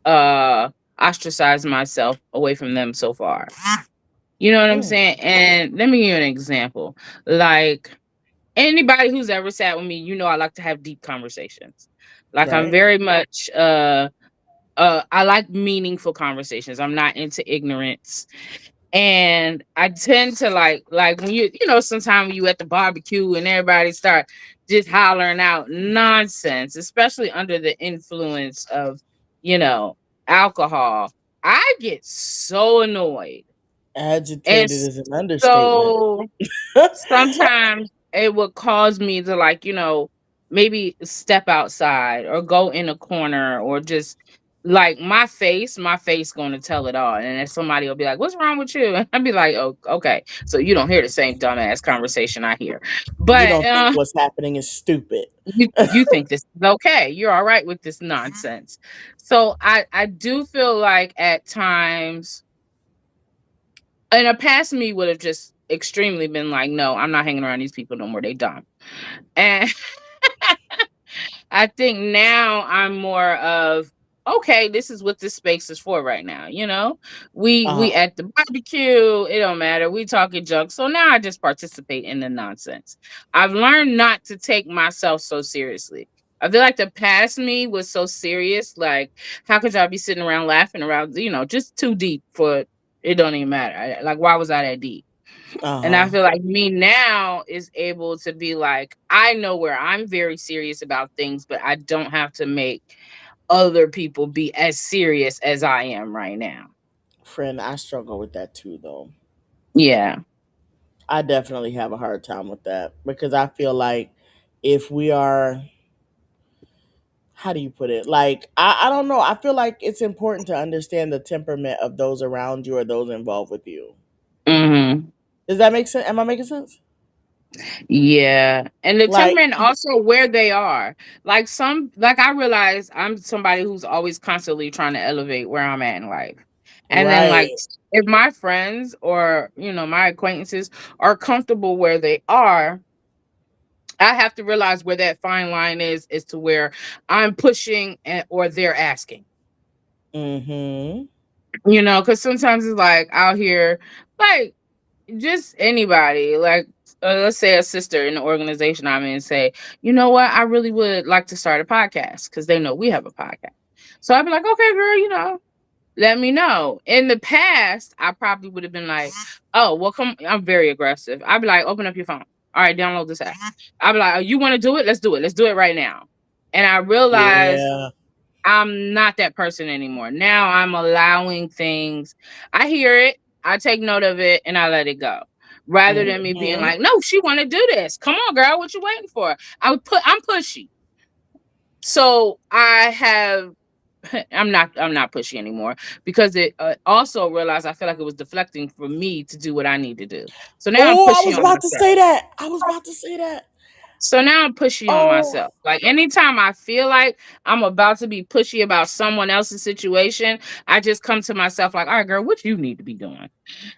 uh ostracize myself away from them so far. You know what I'm Mm, saying? And let me give you an example. Like, anybody who's ever sat with me, I like to have deep conversations. Like, I'm right. very much I like meaningful conversations. I'm not into ignorance. And I tend to like when sometimes when you at the barbecue and everybody start just hollering out nonsense, especially under the influence of, you know, alcohol. I get so annoyed. And Agitated is an understatement. so sometimes it would cause me to like, maybe step outside or go in a corner or just like my face gonna tell it all. And then somebody will be like, "What's wrong with you?" And I'd be like, "Oh, okay. So you don't hear the same dumbass conversation I hear." You But don't think what's happening is stupid. you think this is okay. You're all right with this nonsense. So I do feel like at times in a past me would have just extremely been like, no, I'm not hanging around these people no more. They dumb. And I think now I'm more of, okay, this is what this space is for right now. We Uh-huh. at the barbecue, it don't matter. We talking junk. So now I just participate in the nonsense. I've learned not to take myself so seriously. I feel like the past me was so serious. Like, how could y'all be sitting around laughing around, just too deep for it don't even matter. Like, why was I that deep? And I Uh-huh. feel like me now is able to be like, I know where I'm very serious about things, but I don't have to make other people be as serious as I am right now. Friend, I struggle with that too, though. Yeah. I definitely have a hard time with that because I feel like if we are, how do you put it? Like, I don't know. I feel like it's important to understand the temperament of those around you or those involved with you. Hmm. Does that make sense? Am I making sense? Yeah. And the Like, temperament also where they are. Like I realize I'm somebody who's always constantly trying to elevate where I'm at in life. And then like right. if my friends or, my acquaintances are comfortable where they are, I have to realize where that fine line is to where I'm pushing or they're asking. Mm-hmm. Because sometimes it's like out here, like just anybody, like let's say a sister in the organization I'm in, say, you know what, I really would like to start a podcast because they know we have a podcast. So I'd be like, okay, girl, let me know. In the past, I probably would have been like, oh, well, come, I'm very aggressive. I'd be like, open up your phone. All right, download this app. I'd be like, oh, you want to do it? Let's do it. Let's do it right now. And I realized Yeah. I'm not that person anymore. Now I'm allowing things. I hear it, I take note of it, and I let it go. Rather than me being Mm-hmm. like, no, she want to do this. Come on, girl, what you waiting for? I'm pushy. So I have I'm not pushy anymore because it also realized I feel like it was deflecting for me to do what I need to do. So now I'm Oh, I pushy was on about to myself. say that. I was about to say that. So now I'm pushy on Oh, myself. Like anytime I feel like I'm about to be pushy about someone else's situation, I just come to myself like, all right, girl, what you need to be doing?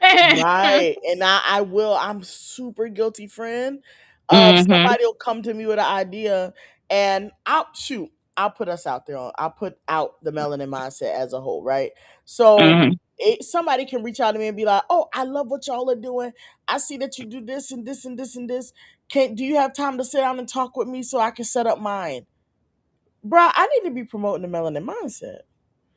right. And I will. I'm super guilty, friend. Of Hmm. somebody will come to me with an idea, and I'll put us out there. I'll put out the melanin mindset as a whole, right? So Hmm. somebody can reach out to me and be like, "Oh, I love what y'all are doing. I see that you do this and this and this and this. Can Do you have time to sit down and talk with me so I can set up mine, bruh? I need to be promoting the melanin mindset."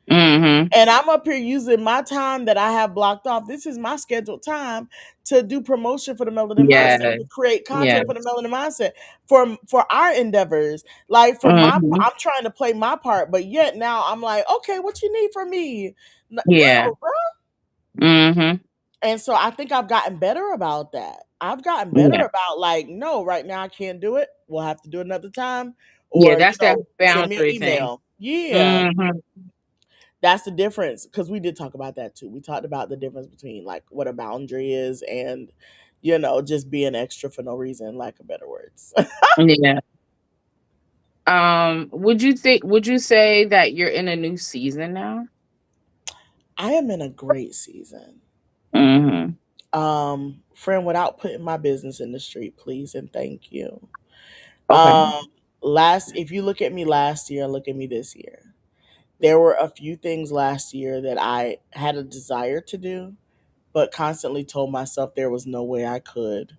Hmm. And I'm up here using my time that I have blocked off. This is my scheduled time to do promotion for the Melanin Mindset, Yeah. to create Yeah. content for the Melanin Mindset, for our endeavors. Like Hmm. I'm trying to play my part, but yet now I'm like, okay, what you need from me? Yeah. No, bro. Hmm. And so I think I've gotten better about that. I've gotten better Yeah. about like, no, right now I can't do it. We'll have to do it another time, Yeah. or That's that send me an boundary thing. email. Yeah, Hmm. that's the difference, because we did talk about that too. We talked about the difference between like what a boundary is and just being extra for no reason, lack of better words. Yeah. Would you say that you're in a new season now? I am in a great season. Hmm. Friend, without putting my business in the street, please and thank you. Okay. Um last If you look at me last year and look at me this year, there were a few things last year that I had a desire to do, but constantly told myself there was no way I could,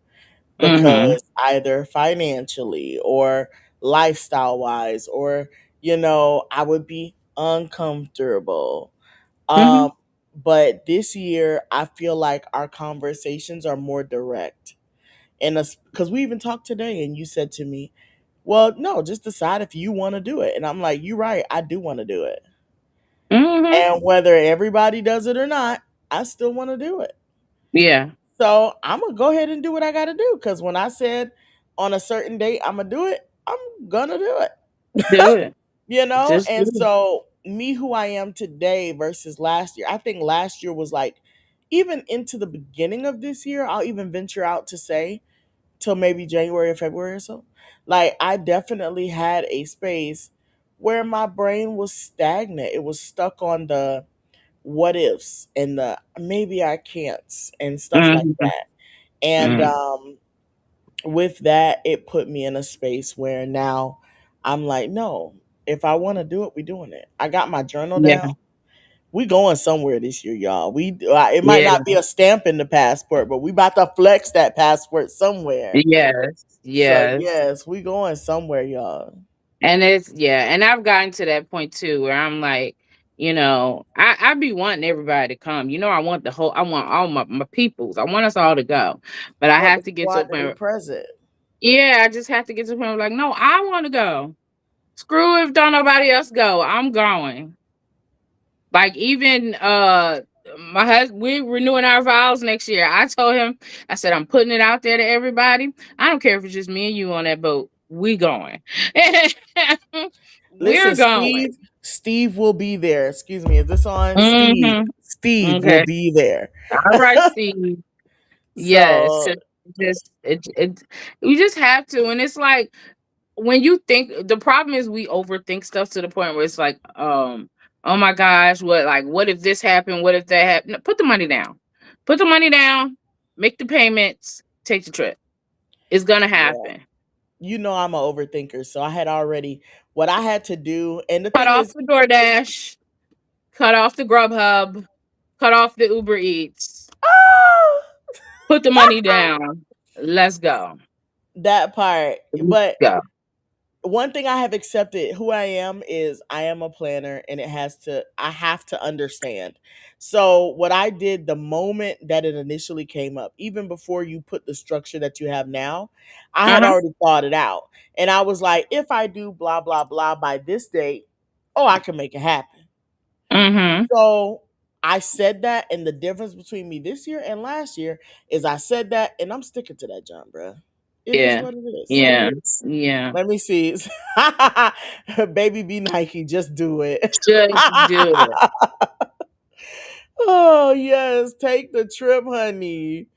Hmm. because either financially or lifestyle wise, or I would be uncomfortable. Hmm. um but this year I feel like our conversations are more direct, and because we even talked today and you said to me, well, no, just decide if you want to do it. And I'm like, you're right, I do want to do it. Hmm. And whether everybody does it or not, I still want to do it. Yeah. So I'm gonna go ahead and do what I gotta do, because when I said on a certain date I'm gonna do it, I'm gonna do it. Do it. Just do And it. so me, who I am today versus last year, I think last year was like, even into the beginning of this year, I'll even venture out to say till maybe January or February or so, like I definitely had a space where my brain was stagnant. It was stuck on the what ifs and the maybe I can't and stuff like Mhm. that. And Mhm. with that, it put me in a space where now I'm like, no, if I want to do it, we doing it. I got my journal Yeah. down. We going somewhere this year, y'all. It might Yeah. not be a stamp in the passport, but we about to flex that passport somewhere. Yes. So Yes. yes, we going somewhere, y'all. And it's yeah, and I've gotten to that point too where I'm like, I be wanting everybody to come. I want I want all my peoples. I want us all to go. But I Want the have to get to a squad to point be where, present. yeah, I just have to get to a point where like, no, I want to go. Screw if don't nobody else go. I'm going. Like even my husband, we're renewing our vows next year. I told him, I said, I'm putting it out there to everybody. I don't care if it's just me and you on that boat. We going. Listen, We're going. Steve will be there. Excuse me, is this on? Steve. Mm-hmm. Steve will Okay. be there. All right, Steve. Yes. So Just it we just have to. And it's like when you think the problem is we overthink stuff to the point where it's like, oh my gosh, what if this happened? What if that happened? No, put the money down. Put the money down, make the payments, take the trip. It's gonna yeah, happen. I'm an overthinker. So I had already what I had to do, and the Cut thing off is, the DoorDash, cut off the Grubhub, cut off the Uber Eats, ah, put the money down. Let's go. that part. Let's But go. one thing I have accepted who I am is I am a planner, and I have to understand. So what I did the moment that it initially came up, even before you put the structure that you have now, I had Uh-huh. already thought it out. And I was like, if I do blah blah blah by this date, oh, I can make it happen. Mm-hmm. So I said that, and the difference between me this year and last year is I said that, and I'm sticking to that, John, bruh. It is Yeah. what it is. Yeah. Yeah. Let me see. Baby be Nike, just do it. Just do it. Oh yes, take the trip, honey.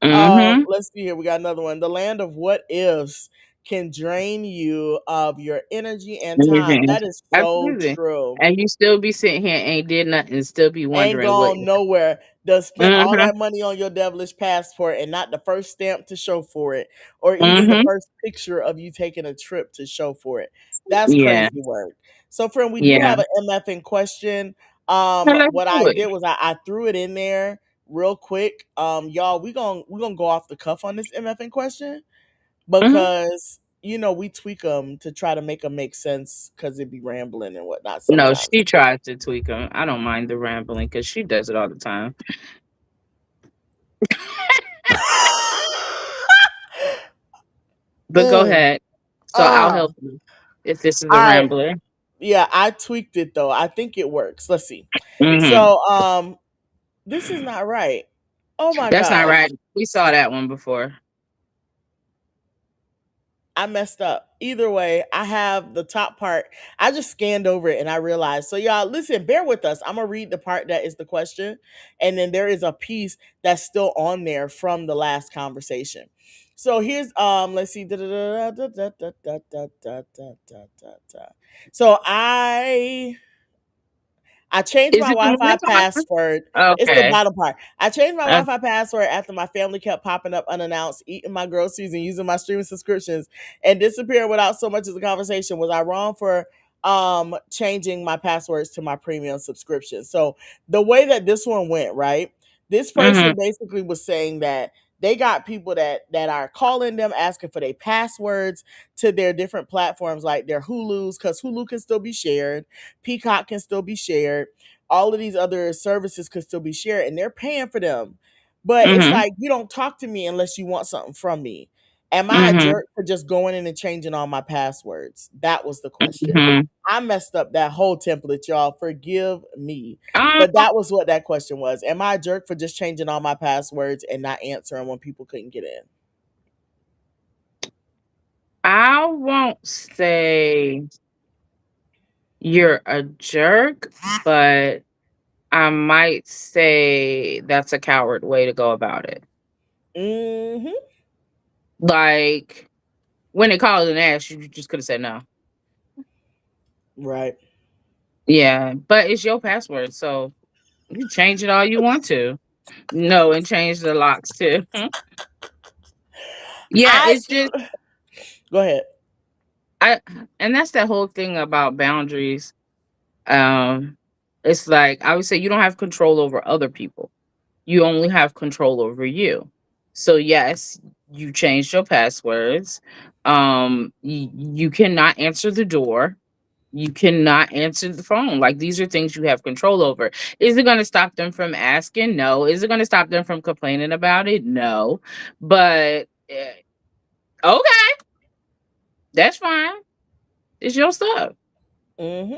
Mm-hmm. Let's see here. We got another one. The land of what ifs can drain you of your energy and time. Mhm. That is so Absolutely. true. And you still be sitting here ain't did nothing and still be Ain't wondering what. gone nowhere. They'll spend all Mhm. that money on your devilish passport and not the first stamp to show for it, or even the Mhm. first picture of you taking a trip to show for it. That's Yeah. crazy work. So, friend, we do Yeah. have an MF in question. Well, let's What do I it. did was I threw it in there real quick. Y'all, we gonna go off the cuff on this MF in question Mhm. because we tweak them to try to make them make sense because it be rambling and whatnot No, sometimes. she tried to tweak him. I don't mind the rambling because she does it all the time. But go Mm. ahead. So I'll Ah, help you if this is all a right. rambler. Yeah, I tweaked it though. I think it works. Let's see. Mhm. So, this is not right. Oh my That's not gosh. right. We saw that one before. I messed up. Either way, I have the top part. I just scanned over it and I realized. So y'all, listen, bear with us. I'm gonna read the part that is the question, and then there is a piece that's still on there from the last conversation. So here's let's see. So I changed Is my it the Wi-Fi one password. time? It's the Okay. bottom part. I changed my Uh, Wi-Fi password after my family kept popping up unannounced, eating my groceries and using my streaming subscriptions and disappearing without so much as a conversation. Was I wrong for changing my passwords to my premium subscription? So the way that this one went, right? This person mhm. basically was saying that they got people that are calling them asking for their passwords to their different platforms like their Hulu's, because Hulu can still be shared, Peacock can still be shared, all of these other services could still be shared, and they're paying for them. But it's Mhm. like you don't talk to me unless you want something from me. Am I a Mhm. jerk for just going in and changing all my passwords? That was the question. Mhm. I messed up that whole template, y'all. Forgive me. Um, But that was what that question was. Am I a jerk for just changing all my passwords and not answering when people couldn't get in? I won't say you're a jerk, but I might say that's a coward way to go about it. Hmm. Like when they called and asked, you just could have said no. Right. Yeah, but it's your password, so you change it all you want to. No, and change the locks too. Yeah, I it's just Go ahead. I and that's that whole thing about boundaries. Um, it's like I would say you don't have control over other people. You only have control over you. So yes, you changed your passwords. You cannot answer the door. You cannot answer the phone. Like these are things you have control over. Is it going to stop them from asking? No. Is it going to stop them from complaining about it? No. But okay, that's fine. It's your stuff. Hmm.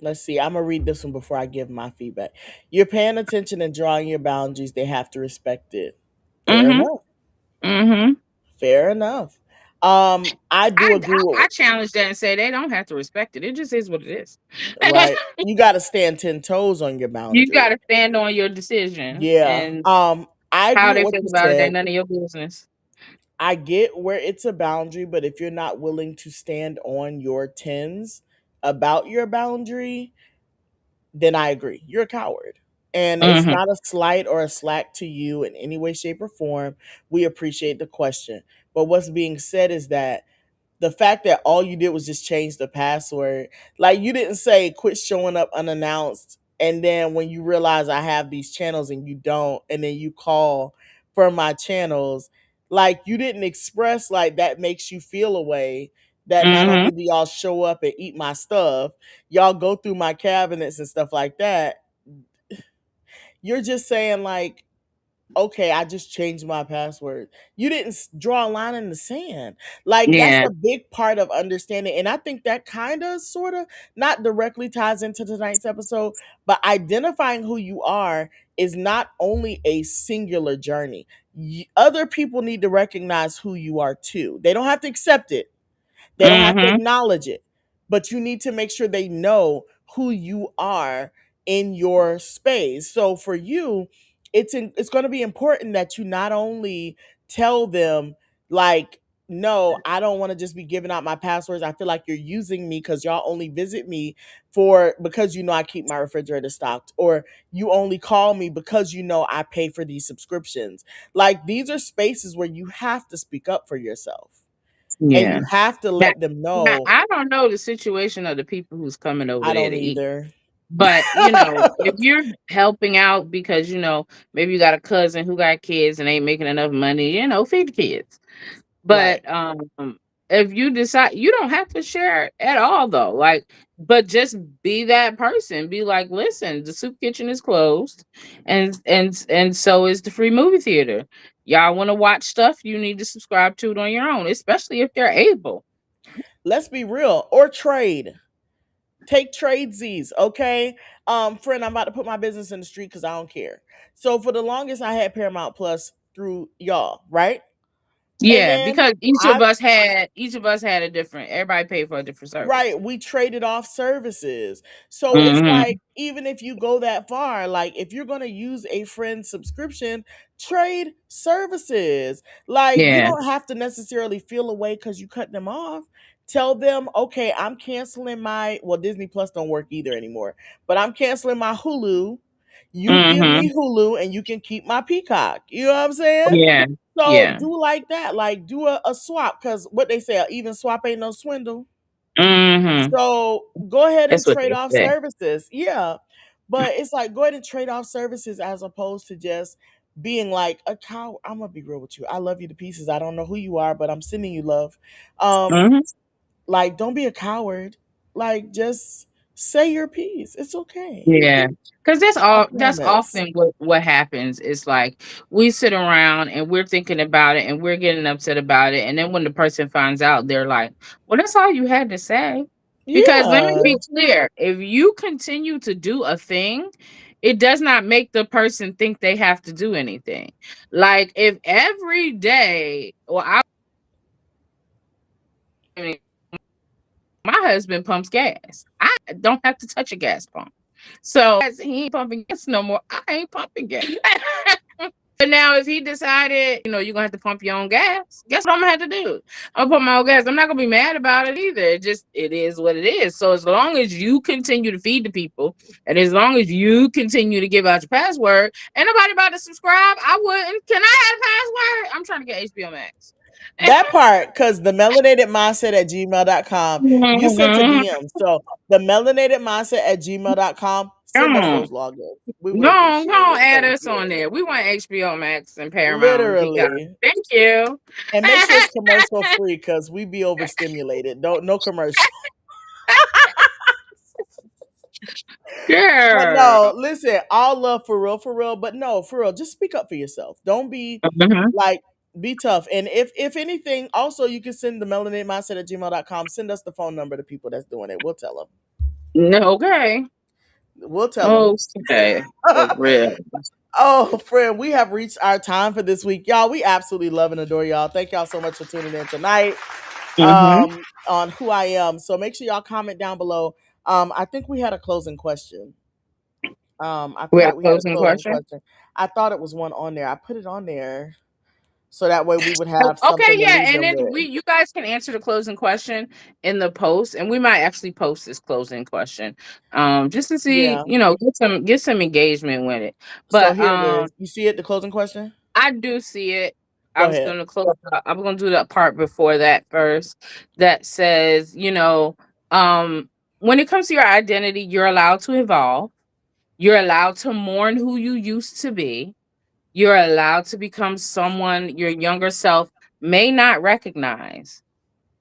Let's see. I'm gonna read this one before I give my feedback. You're paying attention and drawing your boundaries. They have to respect it. Fair Mhm. enough. Mhm. Fair enough. I do agree I with challenge that and say they don't have to respect it. It just is what it is. right. You got to stand 10 toes on your You boundary. got to stand on your decision, Yeah. and I agree how with they what feel you about it said. ain't none of your business. I get where it's a boundary, but if you're not willing to stand on your tens about your boundary, then I agree. You're a coward. And it's Mhm. not a slight or a slack to you in any way, shape, or form. We appreciate the question. But what's being said is that the fact that all you did was just change the password, like you didn't say quit showing up unannounced, and then when you realize I have these channels and you don't, and then you call for my channels, like you didn't express like that makes you feel a way that not Mhm. only do y'all show up and eat my stuff, y'all go through my cabinets and stuff like that. You're just saying like, okay, I just changed my password. You didn't draw a line in the sand. Like that's Yeah. a big part of understanding. And I think that kind of sort of not directly ties into tonight's episode, but identifying who you are is not only a singular journey. Other people need to recognize who you are too. They don't have to accept it. They don't have to Mhm. acknowledge it, but you need to make sure they know who you are in your space. So for you, it's going to be important that you not only tell them like, no, I don't want to just be giving out my passwords. I feel like you're using me because y'all only visit me for because you know I keep my refrigerator stocked, or you only call me because you know I pay for these subscriptions. Like these are spaces where you have to speak up for yourself and you Yeah. have to Now, let them now, know. I don't know the situation of the people who's coming over I there don't to eat. either. But, if you're helping out because, maybe you got a cousin who got kids and ain't making enough money, feed the kids. Right. But, if you decide you don't have to share at all though, like, but just be that person. Be like, "Listen, the soup kitchen is closed, and so is the free movie theater. Y'all wanna watch stuff, you need to subscribe to it on your own, especially if they're able." Let's be real. Or trade. Take tradesies, okay? Friend, I'm about to put my business in the street because I don't care. So for the longest I had Paramount Plus through y'all, right? And Yeah, then because I each of us had a different everybody paid for a different service. right, we traded off services. So it's Mhm. like, even if you go that far, like if you're going to use a friend subscription, trade services. Like you Yeah. don't have to necessarily feel away because you cut them off. Tell them, okay, I'm canceling my, well, Disney Plus don't work either anymore, but I'm canceling my Hulu. You give Mhm. me Hulu and you can keep my Peacock. You know what I'm saying? Yeah. So Yeah. do like that. Like do a swap, because what they say, even swap ain't no swindle. Mhm. So go ahead and That's what trade they off say. services. Yeah. But it's like, go ahead and trade off services as opposed to just being like a cow. I'm gonna be real with you. I love you to pieces. I don't know who you are, but I'm sending you love. Um, Mhm. like don't be a coward. Like just say your piece. It's okay. Yeah, because I that's promise. often what happens. It's like we sit around and we're thinking about it and we're getting upset about it, and then when the person finds out, they're like, "Well, that's all you had to say." Because let me Yeah. be clear, if you continue to do a thing, it does not make the person think they have to do anything. Like if every day, well, my husband pumps gas. I don't have to touch a gas pump. So as he ain't pumping gas no more, I ain't pumping gas. But now if he decided, you're gonna have to pump your own gas, guess what I'm gonna have to do? I'm gonna pump my own gas. I'm not gonna be mad about it either. It is what it is. So as long as you continue to feed the people and as long as you continue to give out your password, ain't nobody about to subscribe. I wouldn't. Can I have a password? I'm trying to get HBO Max. That part, because the melanated mindset at gmail.com, you sent a Mhm. DM. So the melanated mindset at gmail.com, Come send us on. those logins. We would appreciate Go on, it. add Thank us you. on there. We want HBO Max and Paramount and Peacock. Literally. Thank you. And make sure it's commercial free because we be overstimulated. Don't no commercial. But Girl. no, listen, all love for real. But no, for real, just speak up for yourself. Don't be Mhm. like be tough. And if anything, also you can send the melanated mindset at gmail.com. Send us the phone number to people that's doing it. We'll tell them. No, okay. We'll tell them. Okay. For real. Oh, friend, we have reached our time for this week. Y'all, we absolutely love and adore y'all. Thank y'all so much for tuning in tonight Mhm. on who I am. So make sure y'all comment down below. I think we had a closing question. I We feel got like a we had a closing closing question. question. I thought it was one on there. I put it on there so that way we would have Okay, something to yeah, leave and them then with. you guys can answer the closing question in the post, and we might actually post this closing question, just to see, Yeah. get some engagement with it. So But here it is. You see it, the closing question? I do see it. I Go was ahead. gonna close. I'm gonna do that part before that first. That says, when it comes to your identity, you're allowed to evolve. You're allowed to mourn who you used to be. You're allowed to become someone your younger self may not recognize.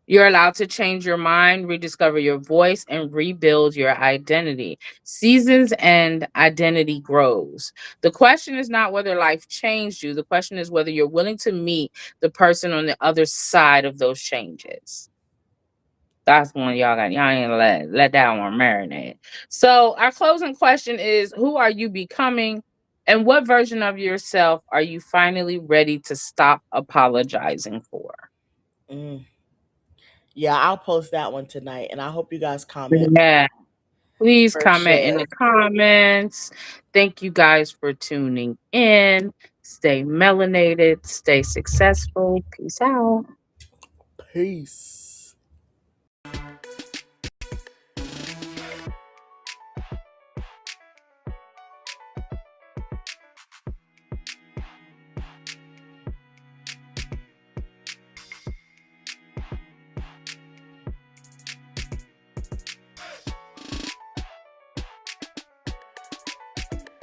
You're allowed to change your mind, rediscover your voice, and rebuild your identity. Seasons and identity grows. The question is not whether life changed you. The question is whether you're willing to meet the person on the other side of those changes. That's one y'all ain't let that one marinate. So our closing question is, who are you becoming? And what version of yourself are you finally ready to stop apologizing for? Mm. Yeah, I'll post that one tonight, and I hope you guys comment Yeah. Please for comment in sure. the comments. Thank you guys for tuning in. Stay melanated, stay successful. Peace out. Peace.